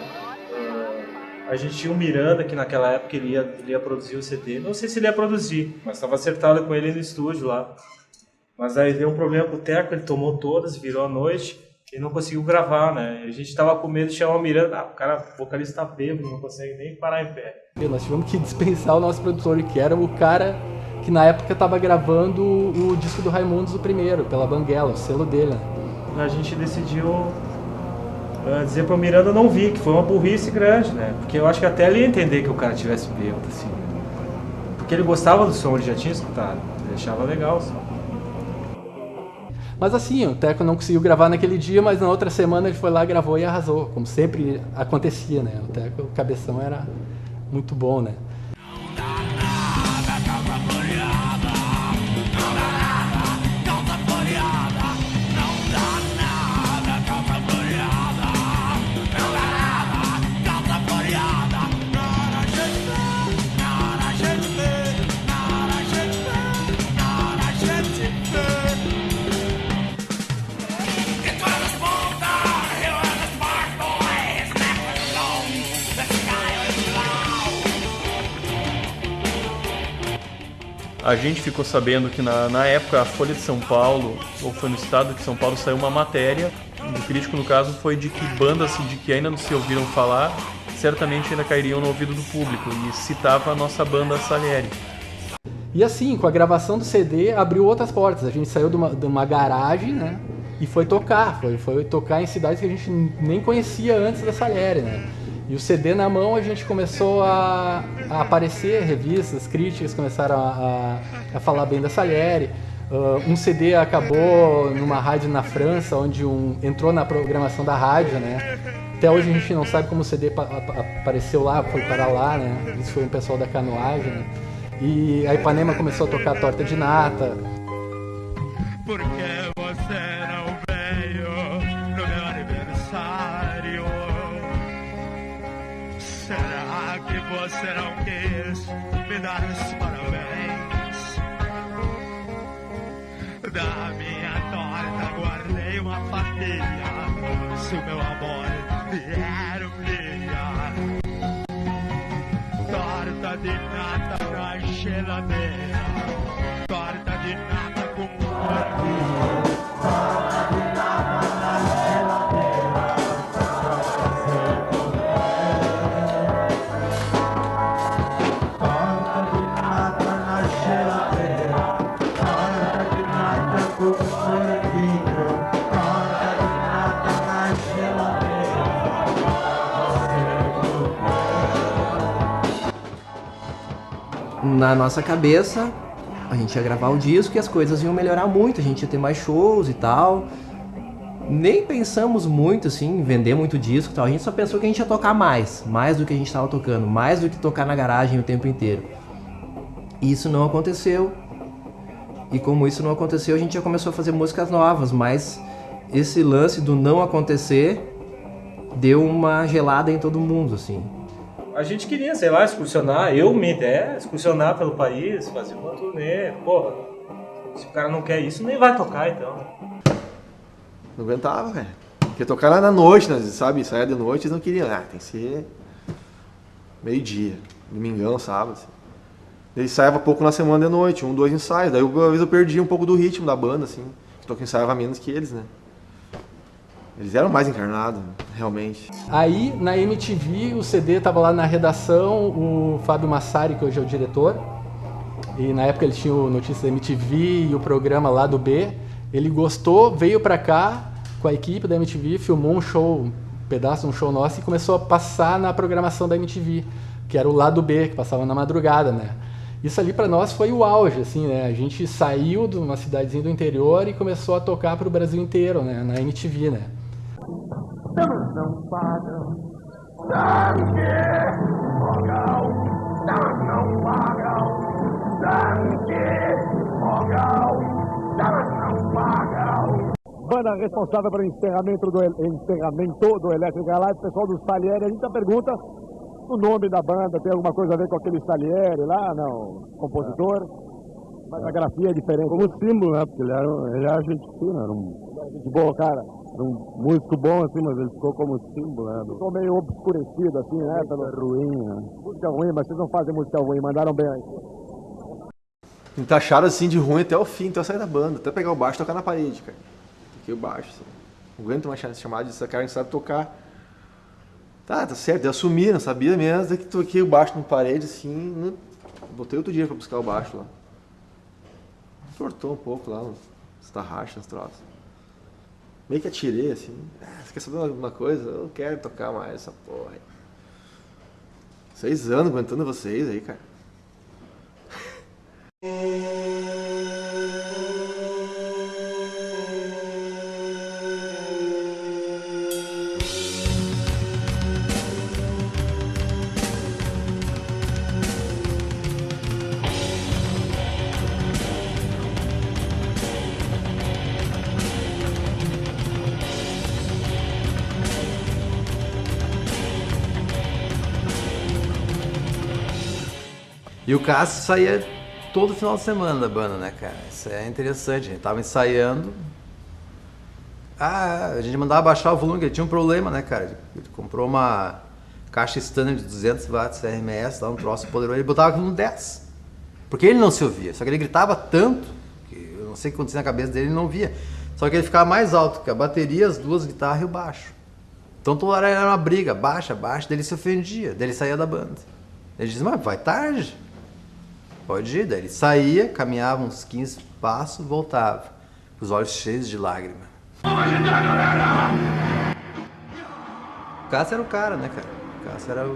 a gente tinha o Miranda, que naquela época ele ia produzir o CD. Não sei se ele ia produzir, mas estava acertado com ele no estúdio lá. Mas aí deu um problema com o Teco, ele tomou todas, virou a noite e não conseguiu gravar, né? A gente tava com medo de chamar o Miranda, o cara, o vocalista tá bêbado, não consegue nem parar em pé. Nós tivemos que dispensar o nosso produtor, que era o cara que na época estava gravando o disco do Raimundos, o primeiro, pela Banguela, o selo dele. A gente decidiu dizer pro Miranda não vir, que foi uma burrice grande, né? Porque eu acho que até ele ia entender que o cara tivesse bêbado, assim. Porque ele gostava do som, ele já tinha escutado, ele achava legal o som. Mas assim, o Teco não conseguiu gravar naquele dia, mas na outra semana ele foi lá, gravou e arrasou, como sempre acontecia, né? O Teco, o cabeção era muito bom, né? A gente ficou sabendo que na época a Folha de São Paulo, ou foi no estado de São Paulo, saiu uma matéria, do crítico no caso, foi de que bandas de que ainda não se ouviram falar, certamente ainda cairiam no ouvido do público, e citava a nossa banda Salieri. E assim, com a gravação do CD, abriu outras portas. A gente saiu de uma garagem, né, e foi tocar em cidades que a gente nem conhecia antes da Salieri, né. E o CD na mão, a gente começou a aparecer, revistas, críticas começaram a falar bem da Salieri. Um CD acabou numa rádio na França, onde entrou na programação da rádio, né? Até hoje a gente não sabe como o CD apareceu lá, foi parar lá, né? Isso foi um pessoal da canoagem, né? E a Ipanema começou a tocar Torta de Nata. Porque você não veio no meu aniversário? Será que você não quis me dar os parabéns? Da minha torta guardei uma fatia, se o meu amor vier um dia. Torta de nata na geladeira, torta de nata com moranguinho, torta de nata na geladeira, torta de nata na geladeira, torta de nata com moranguinho, torta de nata na geladeira. Na nossa cabeça, a gente ia gravar o disco e as coisas iam melhorar muito, a gente ia ter mais shows e tal. Nem pensamos muito assim, em vender muito disco e tal, a gente só pensou que a gente ia tocar mais do que a gente estava tocando, mais do que tocar na garagem o tempo inteiro. E isso não aconteceu. E como isso não aconteceu, a gente já começou a fazer músicas novas, mas esse lance do não acontecer deu uma gelada em todo mundo, assim. A gente queria, sei lá, excursionar, minha ideia, excursionar pelo país, fazer uma turnê, porra. Se o cara não quer isso, nem vai tocar, então. Não aguentava, velho. Porque tocar lá na noite, né, sabe? Saia de noite, eles não queriam. Ah, tem que ser meio-dia, domingão, sábado. Assim. Ele ensaiava pouco na semana de noite, 1, 2 ensaios. Daí, às vezes, eu perdia um pouco do ritmo da banda, assim. Só que ensaiava menos que eles, né? Eles eram mais encarnados, realmente. Aí, na MTV, o CD estava lá na redação, o Fábio Massari, que hoje é o diretor, e na época ele tinha o Notícias da MTV e o programa lá do B. Ele gostou, veio pra cá com a equipe da MTV, filmou um show, um pedaço de um show nosso e começou a passar na programação da MTV, que era o lado B, que passava na madrugada, né? Isso ali pra nós foi o auge, assim, né? A gente saiu de uma cidadezinha do interior e começou a tocar pro Brasil inteiro, né? Na MTV, né? Eles não pagam, sangue, fogão, elas não pagam, sangue, fogão, elas não pagam. Banda responsável pelo encerramento do Electric Live, pessoal do Salieri. A gente pergunta o nome da banda, tem alguma coisa a ver com aquele Salieri lá, não? Compositor? Mas a grafia é diferente. Como símbolo, né? Porque ele era gente fina, era de boa cara. Era um músico bom, assim, mas ele ficou como símbolo, né? Ficou meio obscurecido, assim, né? Pelo ruim, né? Música ruim, mas vocês não fazem música ruim, mandaram bem aí. Me taxaram assim de ruim até o fim, até eu sair da banda, até pegar o baixo e tocar na parede, cara. Toquei o baixo, assim. Não aguento mais chamar de cara que sabe tocar. Tá certo, eu assumi, não sabia mesmo, daí que toquei o baixo na parede, assim, botei outro dia pra buscar o baixo lá. Tortou um pouco lá, uns tarrachos, uns troços. Meio que atirei, assim, você quer saber alguma coisa? Eu quero tocar mais essa porra aí. 6 anos aguentando vocês aí, cara. E o Cássio saía todo final de semana da banda, né, cara? Isso é interessante, a gente tava ensaiando. A gente mandava baixar o volume, porque ele tinha um problema, né, cara? Ele comprou uma caixa standard de 200 watts RMS, lá um troço poderoso, ele botava aquilo no 10. Porque ele não se ouvia, só que ele gritava tanto, que eu não sei o que acontecia na cabeça dele, ele não via. Só que ele ficava mais alto que a bateria, as duas guitarras e o baixo. Então toda hora era uma briga, baixa, daí ele se ofendia, daí ele saía da banda. Ele dizia, mas vai tarde. Pode ir, daí ele saía, caminhava uns 15 passos, voltava, com os olhos cheios de lágrima. O Cássio era o cara, né, cara? O Cássio era a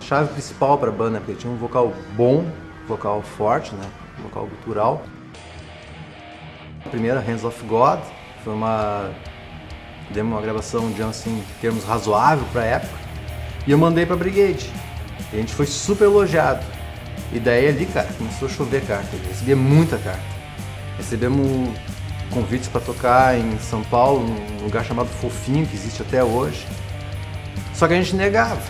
chave principal pra banda, porque tinha um vocal bom, vocal forte, né? Um vocal gutural. A primeira, Hands of God, foi demos uma gravação de assim, em termos razoável pra época, e eu mandei pra Brigade. E a gente foi super elogiado. E daí ali, cara, começou a chover carta. Eu recebia muita carta. Recebemos convites para tocar em São Paulo, num lugar chamado Fofinho, que existe até hoje. Só que a gente negava.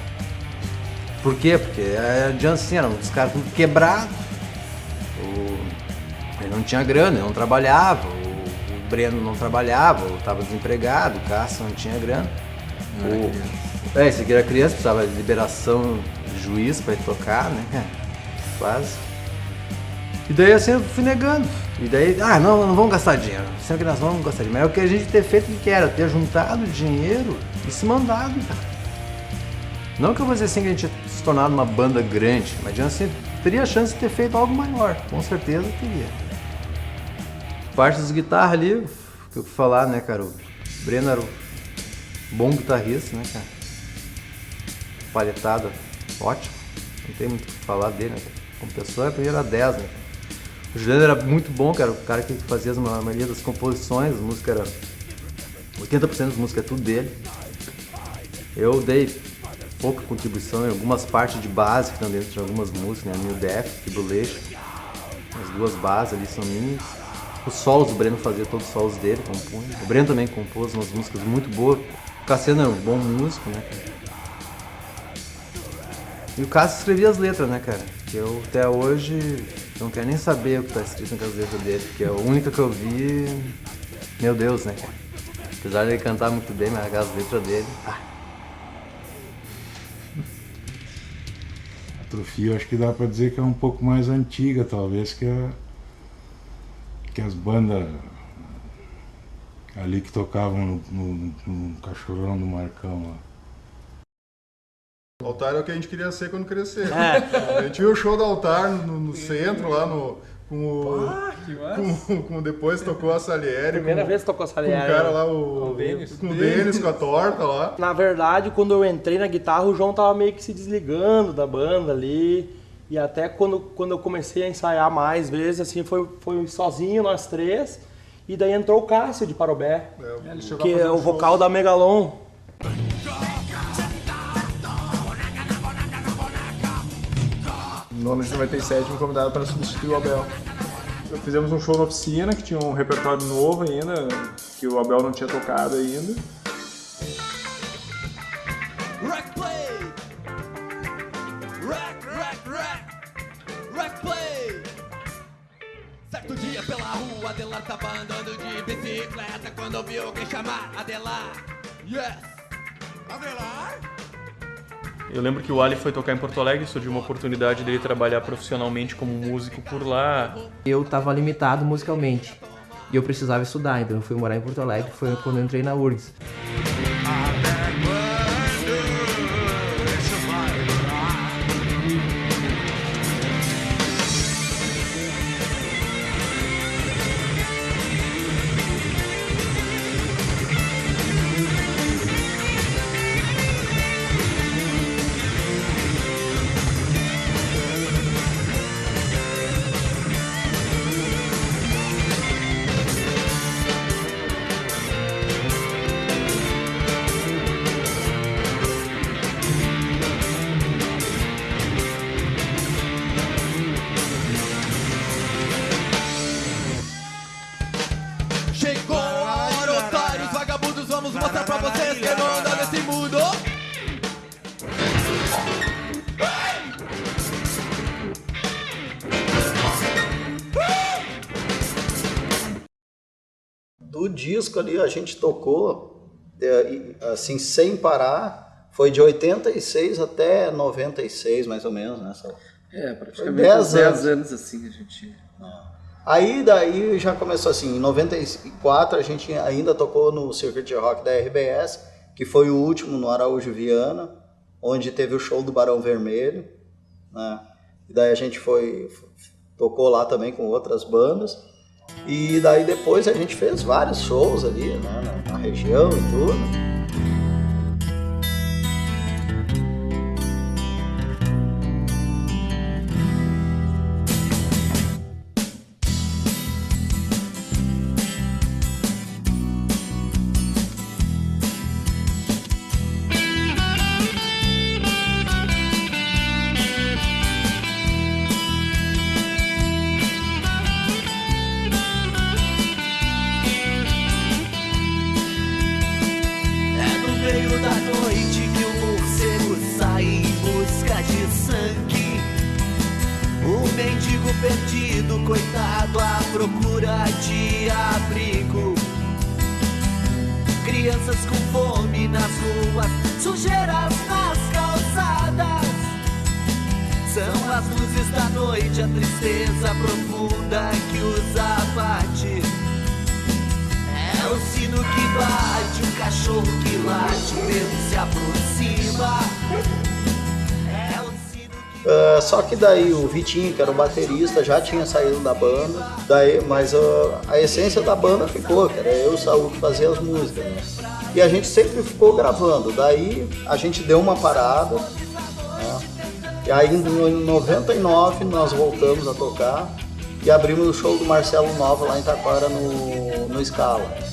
Por quê? Porque adianta assim, eram os caras tudo quebrados. Ele não tinha grana, ele não trabalhava. O Breno não trabalhava, ou estava desempregado, o Cássio não tinha grana. Esse aqui era criança, precisava de liberação de juiz para ir tocar, né? Quase. E daí assim eu fui negando. E daí, não vamos gastar dinheiro. Sempre que nós vamos gastar dinheiro. Mas é o que a gente ter feito que era ter juntado dinheiro e se mandado, cara. Não que eu vou dizer assim que a gente tinha se tornado uma banda grande, mas assim, teria a chance de ter feito algo maior. Com certeza teria. Parte das guitarras ali, que eu fui falar, né, cara? O Breno era um bom guitarrista, né, cara? Palhetada, ótimo. Não tem muito o que falar dele, né? Como pessoa, a primeira 10, né? O Juliano era muito bom, cara, o cara que fazia a maioria das composições, a música era... 80% das músicas é tudo dele. Eu dei pouca contribuição em algumas partes de base que estão dentro de algumas músicas, né? New Death, Tribulation. As duas bases ali são minhas. Os solos, o Breno fazia todos os solos dele, compunha. O Breno também compôs umas músicas muito boas. O Cassiano era um bom músico, né, cara? E o Cássio escrevia as letras, né, cara? Que eu até hoje não quero nem saber o que tá escrito naquelas letras dele, porque a única que eu vi, meu Deus, né, cara? Apesar de ele cantar muito bem, mas as letras dele. A Trofia, acho que dá pra dizer que é um pouco mais antiga, talvez, que as bandas ali que tocavam no Cachorrão do Marcão lá. O Altar é o que a gente queria ser quando crescer. A gente viu o show do Altar no centro, lá com depois tocou a Salieri. Primeira vez que tocou a Salieri. Com o cara lá, com o Denis, com a torta lá. Na verdade, quando eu entrei na guitarra, o João tava meio que se desligando da banda ali. E até quando eu comecei a ensaiar mais vezes, assim, foi sozinho, nós três. E daí entrou o Cássio de Parobé, que é o vocal da Megalon. No ano de 97 me convidaram para substituir o Abel. Fizemos um show na oficina que tinha um repertório novo ainda, que o Abel não tinha tocado ainda. Rec play! Rec play! menor tava andando de bicicleta quando ouviu alguém chamar Adelar. Yes! Adelar? Eu lembro que o Ali foi tocar em Porto Alegre, surgiu uma oportunidade dele trabalhar profissionalmente como músico por lá. Eu estava limitado musicalmente e eu precisava estudar, então eu fui morar em Porto Alegre, foi quando eu entrei na URGS. Chegou a hora, otários, vagabundos, vamos mostrar pra vocês quem manda nesse mundo. Do disco ali a gente tocou, assim, sem parar, foi de 86 até 96, mais ou menos, né? Praticamente 10 anos assim a gente... Aí daí já começou assim, em 94 a gente ainda tocou no Circuit Rock da RBS, que foi o último no Araújo Viana, onde teve o show do Barão Vermelho, né? E daí a gente tocou lá também com outras bandas, e daí depois a gente fez vários shows ali, né, na região e tudo. Perdido, coitado, à procura de abrigo. Crianças com fome nas ruas, sujeiras nas calçadas. São as luzes da noite, a tristeza profunda que os abate. É o sino que bate, um cachorro que late, o medo se aproxima. Só que daí o Vitinho, que era o baterista, já tinha saído da banda, mas a essência da banda ficou, que era eu e o Saúl que fazia as músicas, né? E a gente sempre ficou gravando, daí a gente deu uma parada, né? E aí em 99 nós voltamos a tocar e abrimos o show do Marcelo Nova lá em Taquara no Scala.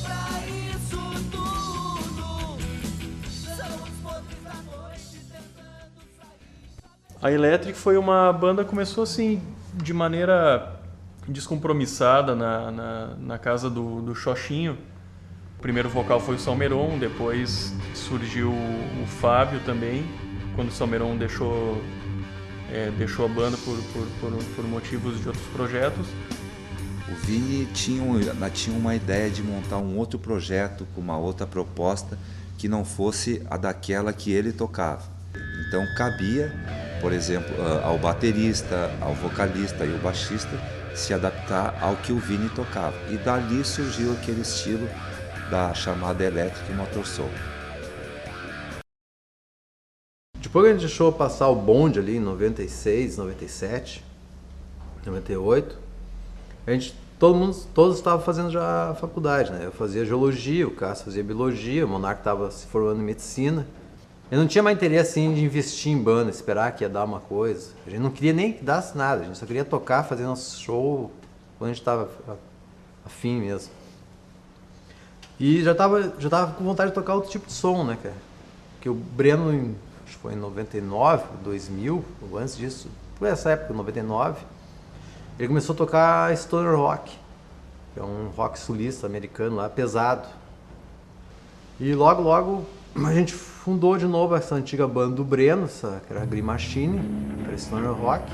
A Electric foi uma banda que começou assim, de maneira descompromissada na casa do Xoxinho. O primeiro vocal foi o Salmeron, depois surgiu o Fábio também, quando o Salmeron deixou a banda por motivos de outros projetos. O Vini tinha uma ideia de montar um outro projeto com uma outra proposta que não fosse a daquela que ele tocava. Então cabia, por exemplo, ao baterista, ao vocalista e ao baixista se adaptar ao que o Vini tocava. E dali surgiu aquele estilo da chamada Electric Motor Soul. Depois que a gente deixou passar o bonde ali em 96, 97, 98, todos estavam fazendo já a faculdade, né? Eu fazia geologia, o Cássio fazia biologia, o Monarca estava se formando em medicina. Eu não tinha mais interesse assim, de investir em banda, esperar que ia dar uma coisa. A gente não queria nem que dasse nada, a gente só queria tocar, fazer nosso show quando a gente estava afim mesmo. E já tava com vontade de tocar outro tipo de som, né, cara? Porque o Breno, acho que foi em 99, 2000, ou antes disso, por essa época, 99, ele começou a tocar stoner rock, que é um rock sulista americano lá, pesado. E logo a gente fundou de novo essa antiga banda do Breno, que era a Green Machine, que era stoner rock,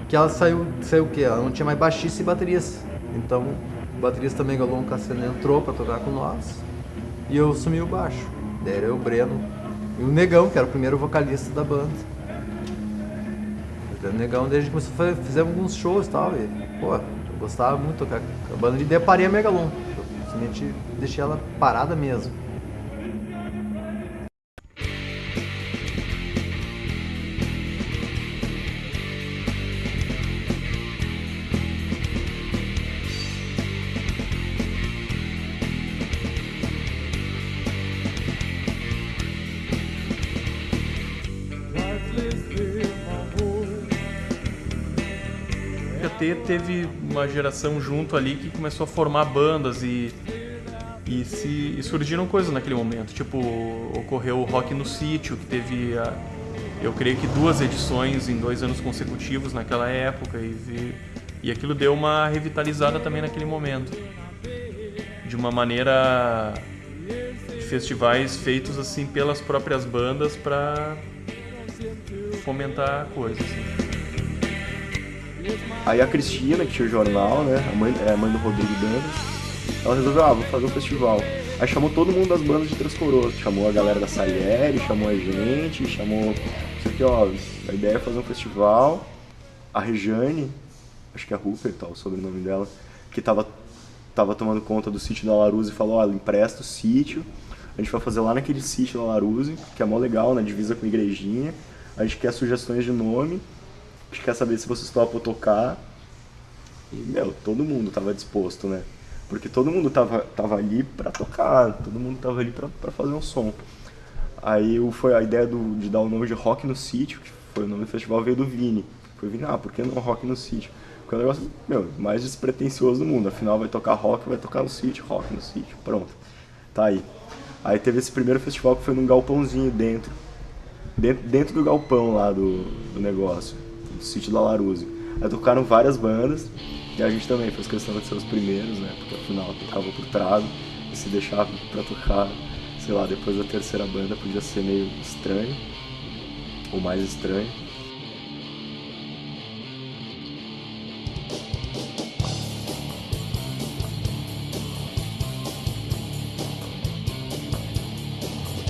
que ela saiu o quê? Ela não tinha mais baixista e baterista. Então baterista Megalon Cassiano entrou pra tocar com nós e eu assumi o baixo. Daí era o Breno e o Negão, que era o primeiro vocalista da banda. O Negão, daí a gente começou a fazer, fizemos alguns shows e tal, e pô, eu gostava muito de tocar com a banda e daí eu parei a Megalon. Eu simplesmente deixei ela parada mesmo. Teve uma geração junto ali que começou a formar bandas e surgiram coisas naquele momento. Tipo, ocorreu o Rock no Sítio, que teve, eu creio que 2 edições em 2 anos consecutivos naquela época e aquilo deu uma revitalizada também naquele momento. De uma maneira de festivais feitos assim pelas próprias bandas para fomentar coisas. Assim. Aí a Cristina, que tinha o jornal, né, a mãe do Rodrigo Dantas, ela resolveu, vou fazer um festival. Aí chamou todo mundo das bandas de Três Coroas, chamou a galera da Salieri, chamou a gente, chamou, isso aqui, a ideia é fazer um festival. A Rejane, acho que é a Rupert, o sobrenome dela, que tava tomando conta do sítio da Laruse e falou, empresta o sítio, a gente vai fazer lá naquele sítio da Laruse, que é mó legal, na divisa com a igrejinha, a gente quer sugestões de nome, a gente quer saber se vocês topam tocar. E, todo mundo tava disposto, né? Porque todo mundo tava ali pra tocar, todo mundo tava ali pra fazer um som. Aí foi a ideia de dar o nome de Rock no Sítio, que foi o nome do festival, veio do Vini. Foi o Vini, por que não Rock no Sítio? Porque é um negócio, mais despretensioso do mundo. Afinal, vai tocar rock, vai tocar no sítio, Rock no Sítio, pronto. Tá aí. Aí teve esse primeiro festival que foi num galpãozinho dentro do galpão lá do negócio. Do sítio da Laruse. Aí tocaram várias bandas e a gente também fez questão de ser os primeiros, né? Porque afinal tocava por trás e se deixava pra tocar, sei lá, depois da terceira banda podia ser meio estranho, ou mais estranho.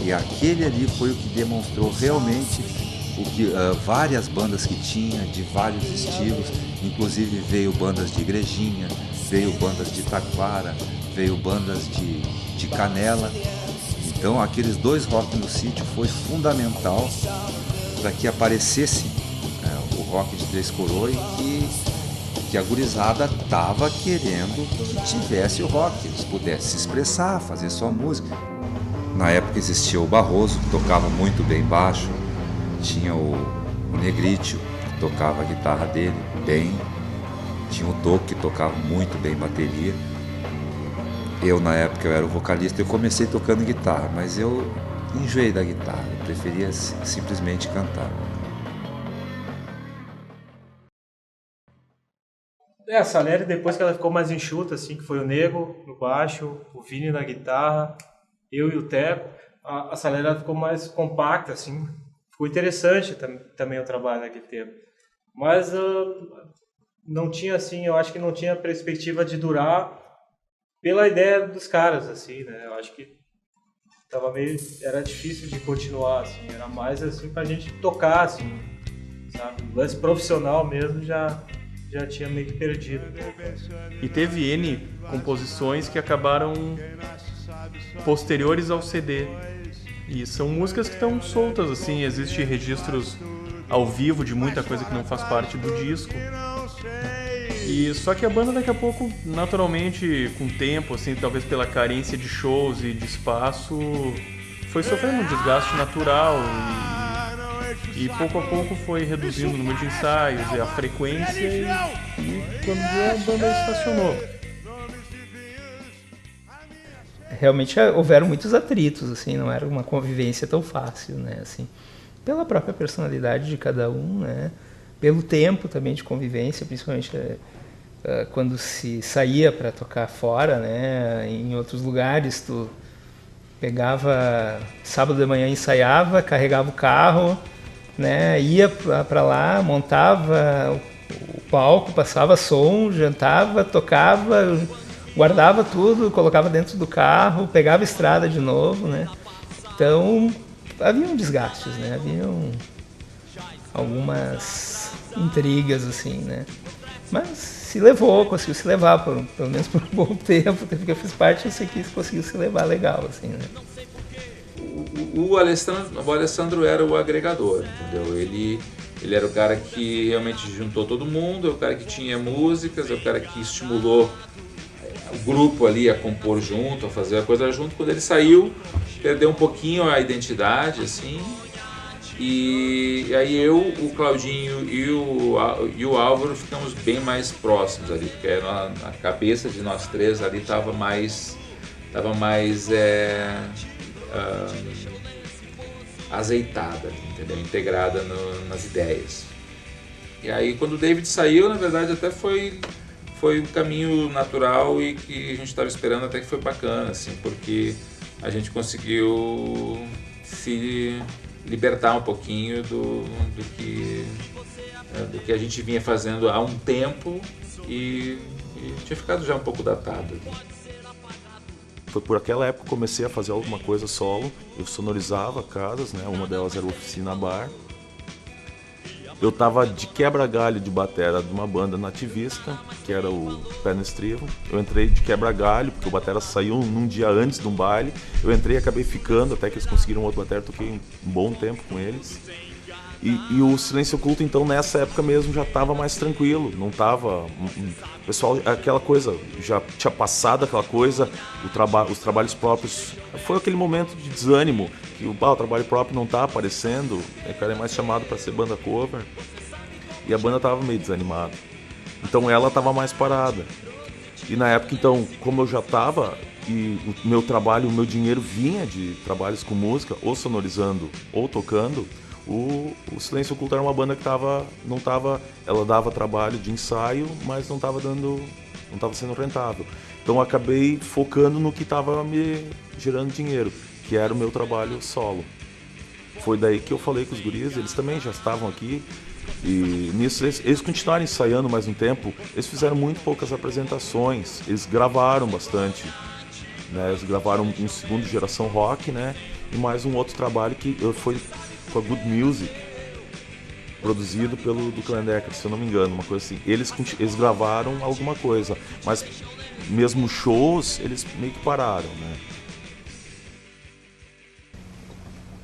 E aquele ali foi o que demonstrou realmente o que várias bandas que tinha, de vários estilos, inclusive veio bandas de Igrejinha, veio bandas de Taquara, veio bandas de Canela. Então aqueles 2 Rock no Sítio foi fundamental para que aparecesse o rock de Três Coroas e que a gurizada estava querendo que tivesse o rock, eles pudessem se expressar, fazer sua música. Na época existia o Barroso, que tocava muito bem baixo, tinha o Negrítio, que tocava a guitarra dele bem, tinha o Toco, que tocava muito bem bateria. Eu, na época, eu era o vocalista, eu comecei tocando guitarra, mas eu enjoei da guitarra, eu preferia simplesmente cantar. A Salieri, depois que ela ficou mais enxuta, assim, que foi o Nego no baixo, o Vini na guitarra, eu e o Teco, a Salieri ficou mais compacta, assim. Ficou interessante também o trabalho naquele tempo. Mas não tinha, assim, eu acho que não tinha perspectiva de durar pela ideia dos caras, assim, né? Eu acho que era difícil de continuar, assim. Era mais, assim, pra gente tocar, assim, sabe? O lance profissional mesmo já tinha meio que perdido. E teve N composições que acabaram posteriores ao CD. E são músicas que estão soltas, assim, existem registros ao vivo de muita coisa que não faz parte do disco. E só que a banda daqui a pouco, naturalmente, com o tempo, assim, talvez pela carência de shows e de espaço, foi sofrendo um desgaste natural e pouco a pouco foi reduzindo o número de ensaios e a frequência e quando viu a banda estacionou. Realmente houveram muitos atritos, assim, não era uma convivência tão fácil, né, assim, pela própria personalidade de cada um, né, pelo tempo também de convivência, principalmente quando se saía para tocar fora, né, em outros lugares, tu pegava, sábado de manhã ensaiava, carregava o carro, né, ia para lá, montava o palco, passava som, jantava, tocava guardava tudo, colocava dentro do carro, pegava a estrada de novo, né? Então, haviam desgastes, né? Haviam algumas intrigas, assim, né? Mas se levou, conseguiu se levar, pelo menos por um bom tempo, porque eu fiz parte, eu sei que conseguiu se levar legal, assim, né? O Alessandro era o agregador, entendeu? Ele era o cara que realmente juntou todo mundo, é o cara que tinha músicas, é o cara que estimulou o grupo ali a compor junto, a fazer a coisa junto. Quando ele saiu, perdeu um pouquinho a identidade, assim. E aí eu, o Claudinho e o Álvaro ficamos bem mais próximos ali, porque a cabeça de nós três ali estava mais azeitada, entendeu? Integrada nas ideias. E aí quando o David saiu, na verdade até foi um caminho natural e que a gente estava esperando, até que foi bacana, assim, porque a gente conseguiu se libertar um pouquinho do que a gente vinha fazendo há um tempo e tinha ficado já um pouco datado. Foi por aquela época que comecei a fazer alguma coisa solo. Eu sonorizava casas, né? Uma delas era o Oficina Bar. Eu tava de quebra-galho de batera de uma banda nativista, que era o Pé no Estribo. Eu entrei de quebra-galho, porque o batera saiu num dia antes de um baile. Eu entrei e acabei ficando, até que eles conseguiram outro batera, toquei um bom tempo com eles. E o Silêncio Oculto, então, nessa época mesmo, já estava mais tranquilo, não estava... O pessoal, aquela coisa, já tinha passado aquela coisa, os trabalhos próprios... Foi aquele momento de desânimo, que o trabalho próprio não está aparecendo, o cara é mais chamado para ser banda cover, e a banda estava meio desanimada. Então ela estava mais parada. E na época, então, como eu já estava, e o meu trabalho, o meu dinheiro vinha de trabalhos com música, ou sonorizando, ou tocando... O Silêncio Oculto era uma banda que ela dava trabalho de ensaio, mas não estava sendo rentável. Então eu acabei focando no que estava me gerando dinheiro, que era o meu trabalho solo. Foi daí que eu falei com os guris, eles também já estavam aqui, e nisso eles continuaram ensaiando mais um tempo. Eles fizeram muito poucas apresentações, eles gravaram bastante, né? Eles gravaram um segundo geração rock, né? E mais um outro trabalho que foi com a Good Music, produzido pelo do Clan Decker, se eu não me engano, uma coisa assim. Eles gravaram alguma coisa, mas mesmo shows, eles meio que pararam, né?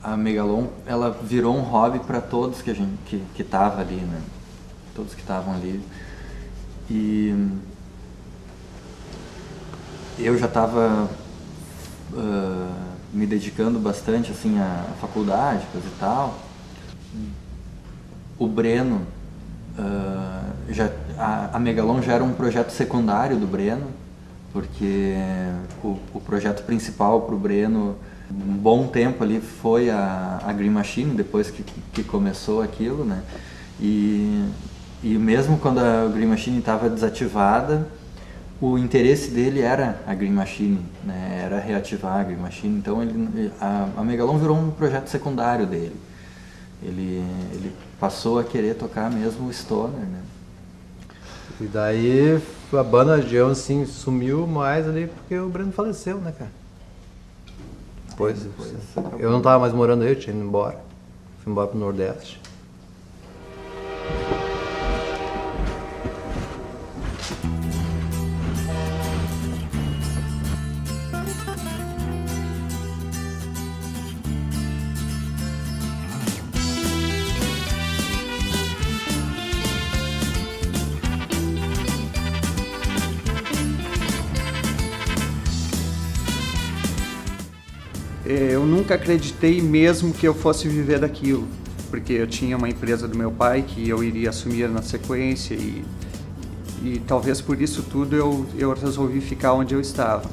A Megalon, ela virou um hobby para todos que tava ali, né? Todos que estavam ali. E eu já estava me dedicando bastante assim à faculdade, coisa e tal. O Breno, a Megalon já era um projeto secundário do Breno, porque o projeto principal para o Breno, um bom tempo ali, foi a Green Machine, depois que começou aquilo, né? E mesmo quando a Green Machine estava desativada, o interesse dele era a Green Machine, né? Era reativar a Green Machine. Então a Megalon virou um projeto secundário dele. Ele passou a querer tocar mesmo o Stoner, né? E daí a banda, digamos assim, sumiu mais ali porque o Breno faleceu, né, cara? Depois eu não tava mais morando aí, eu tinha ido embora. Fui embora pro Nordeste. Eu nunca acreditei mesmo que eu fosse viver daquilo, porque eu tinha uma empresa do meu pai que eu iria assumir na sequência e talvez por isso tudo eu resolvi ficar onde eu estava.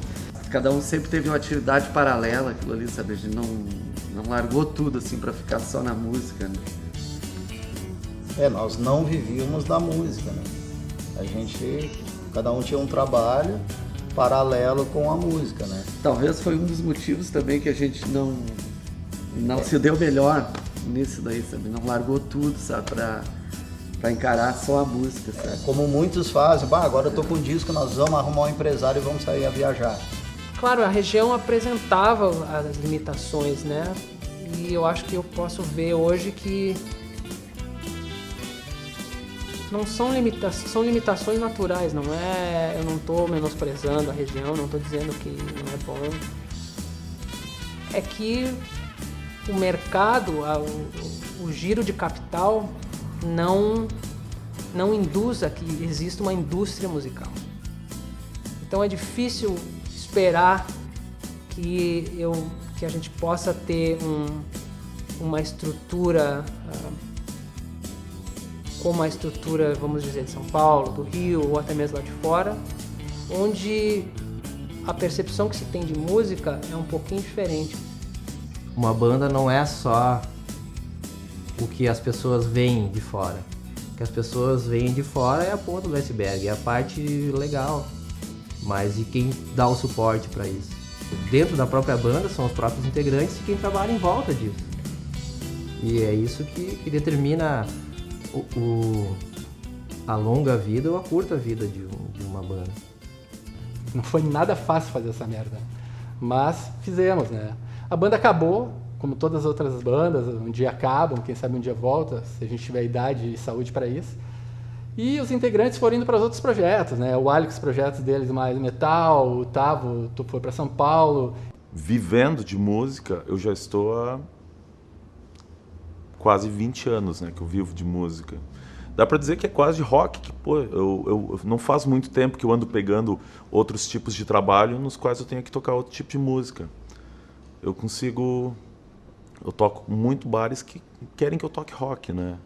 Cada um sempre teve uma atividade paralela, aquilo ali, sabe? A gente não largou tudo assim para ficar só na música, né? Nós não vivíamos da música, né? Cada um tinha um trabalho paralelo com a música, né? Talvez foi um dos motivos também que a gente não se deu melhor nisso daí, sabe? Não largou tudo, sabe? pra encarar só a música, sabe? Como muitos fazem, agora eu tô com um disco, nós vamos arrumar um empresário e vamos sair a viajar. Claro, a região apresentava as limitações, né? E eu acho que eu posso ver hoje que não são limitações, são limitações naturais, não é? Eu não estou menosprezando a região, não estou dizendo que não é bom. É que o mercado, o giro de capital não induz a que exista uma indústria musical. Então é difícil esperar que a gente possa ter uma estrutura como a estrutura, vamos dizer, de São Paulo, do Rio ou até mesmo lá de fora, onde a percepção que se tem de música é um pouquinho diferente. Uma banda não é só o que as pessoas veem de fora. O que as pessoas veem de fora é a ponta do iceberg, é a parte legal. Mas e quem dá o suporte para isso? Dentro da própria banda são os próprios integrantes e quem trabalha em volta disso. E é isso que determina a longa vida ou a curta vida de uma banda. Não foi nada fácil fazer essa merda, mas fizemos, né? A banda acabou, como todas as outras bandas, um dia acabam, quem sabe um dia volta, se a gente tiver idade e saúde para isso. E os integrantes foram indo para os outros projetos, né? O Alex, projetos deles mais metal, o Tavo foi para São Paulo. Vivendo de música, eu já estou há quase 20 anos, né, que eu vivo de música. Dá para dizer que é quase rock, que pô, eu não faz muito tempo que eu ando pegando outros tipos de trabalho nos quais eu tenho que tocar outro tipo de música. Eu toco muito bares que querem que eu toque rock, né?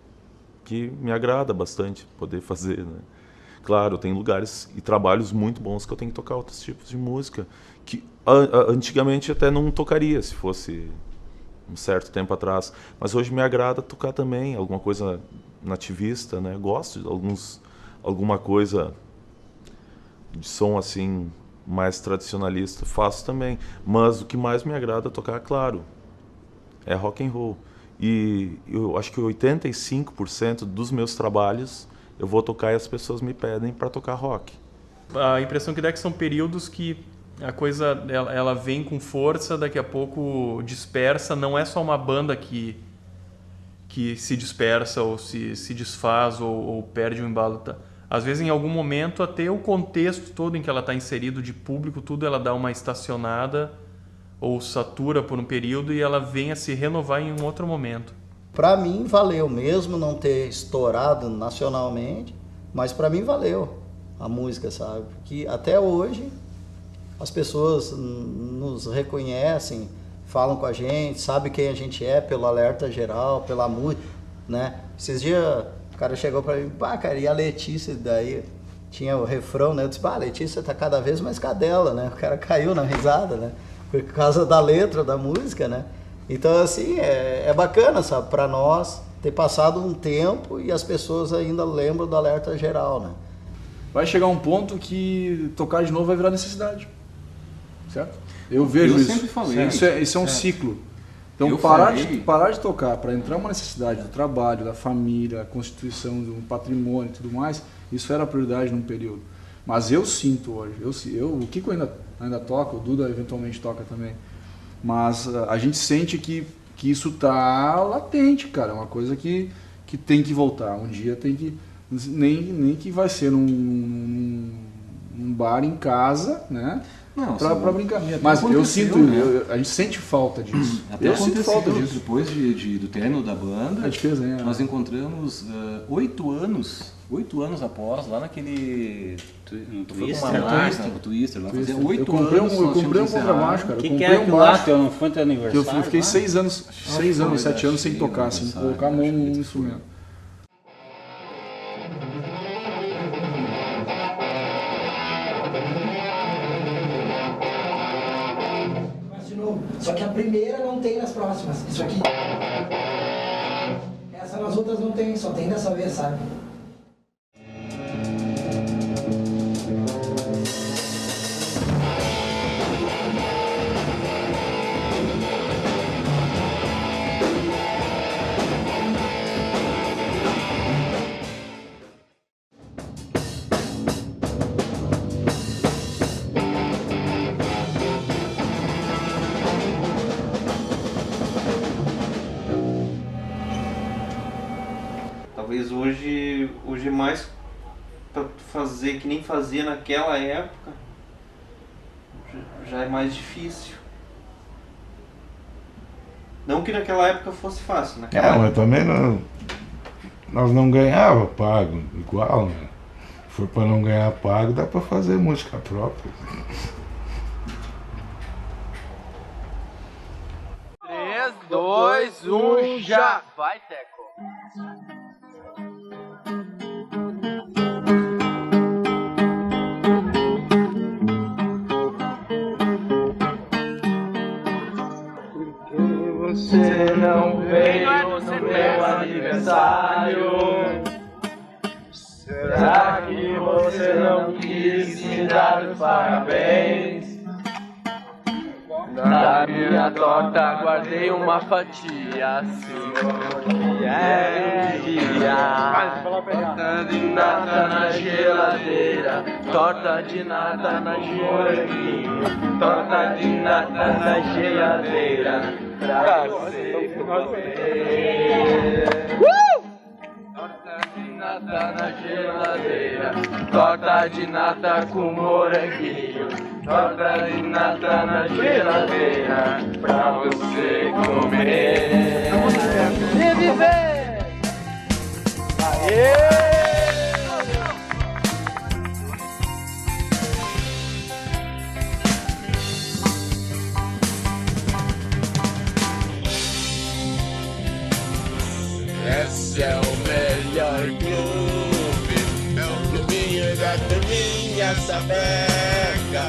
Que me agrada bastante poder fazer, né? Claro, tem lugares e trabalhos muito bons que eu tenho que tocar outros tipos de música que antigamente até não tocaria se fosse um certo tempo atrás, mas hoje me agrada tocar também alguma coisa nativista, né? Gosto de alguma coisa de som assim mais tradicionalista, faço também, mas o que mais me agrada tocar, claro, é rock and roll. E eu acho que 85% dos meus trabalhos eu vou tocar e as pessoas me pedem para tocar rock. A impressão que dá é que são períodos que a coisa ela vem com força, daqui a pouco dispersa. Não é só uma banda que se dispersa ou se desfaz ou perde o embalo. Às vezes, em algum momento, até o contexto todo em que ela está inserido de público, tudo ela dá uma estacionada ou satura por um período e ela vem a se renovar em um outro momento. Para mim valeu, mesmo não ter estourado nacionalmente, mas para mim valeu a música, sabe? Porque até hoje as pessoas nos reconhecem, falam com a gente, sabem quem a gente é pelo alerta geral, pela música, né? Esses dias o cara chegou para mim, cara, e a Letícia, daí tinha o refrão, né? Eu disse, a Letícia tá cada vez mais cadela, né? O cara caiu na risada, né? Por causa da letra da música, né? Então, assim, é bacana, sabe? Para nós ter passado um tempo e as pessoas ainda lembram do alerta geral, né? Vai chegar um ponto que tocar de novo vai virar necessidade, certo? Eu vejo isso. Eu sempre falei. Isso é um ciclo. Então, parar de tocar para entrar uma necessidade do trabalho, da família, a constituição de um patrimônio e tudo mais, isso era a prioridade num período. Mas eu sinto hoje, o Kiko ainda toca, o Duda eventualmente toca também, mas a gente sente que isso tá latente, cara, é uma coisa que tem que voltar, um dia tem que, nem que vai ser num bar em casa, né, pra brincar, mas eu sinto, né? A gente sente falta disso, até eu sinto falta disso. Depois do término da banda, a gente fez, né? Nós encontramos 8 anos após, lá naquele Twister, lá fazia 8 anos. Eu comprei um contrabaixo, cara. Que é aquilo lá, que não foi teu aniversário? Eu fiquei 6 anos, 7 anos sem tocar, assim, colocar a mão no instrumento. Mas de novo, só que a primeira não tem nas próximas. Isso aqui. Essa nas outras não tem, só tem dessa vez, sabe? hoje é mais pra fazer que nem fazia naquela época, já é mais difícil. Não que naquela época fosse fácil, né? Mas também não, nós não ganhava pago igual, né? Se for pra não ganhar pago, dá pra fazer música própria. 3, 2, 1, já! Vai, Teco! Você não veio no meu aniversário? Será que você não quis me dar os parabéns? Da minha torta guardei uma fatia, assim que é dia. Torta de nata na geladeira, torta de nata na geladeira, torta de nata na geladeira, pra você comer. Torta de nata na geladeira, torta de nata com moranguinho, torta de nata na geladeira, pra você comer. E viver! Aê! Esse é o melhor clube, é o clubinho da turminha sapeca.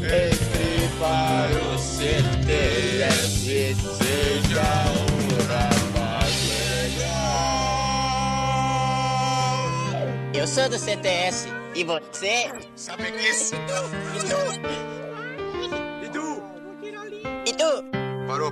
Entre para o CTS, seja um rapaz legal. Eu sou do CTS e você? Sabe disso? E tu? Parou.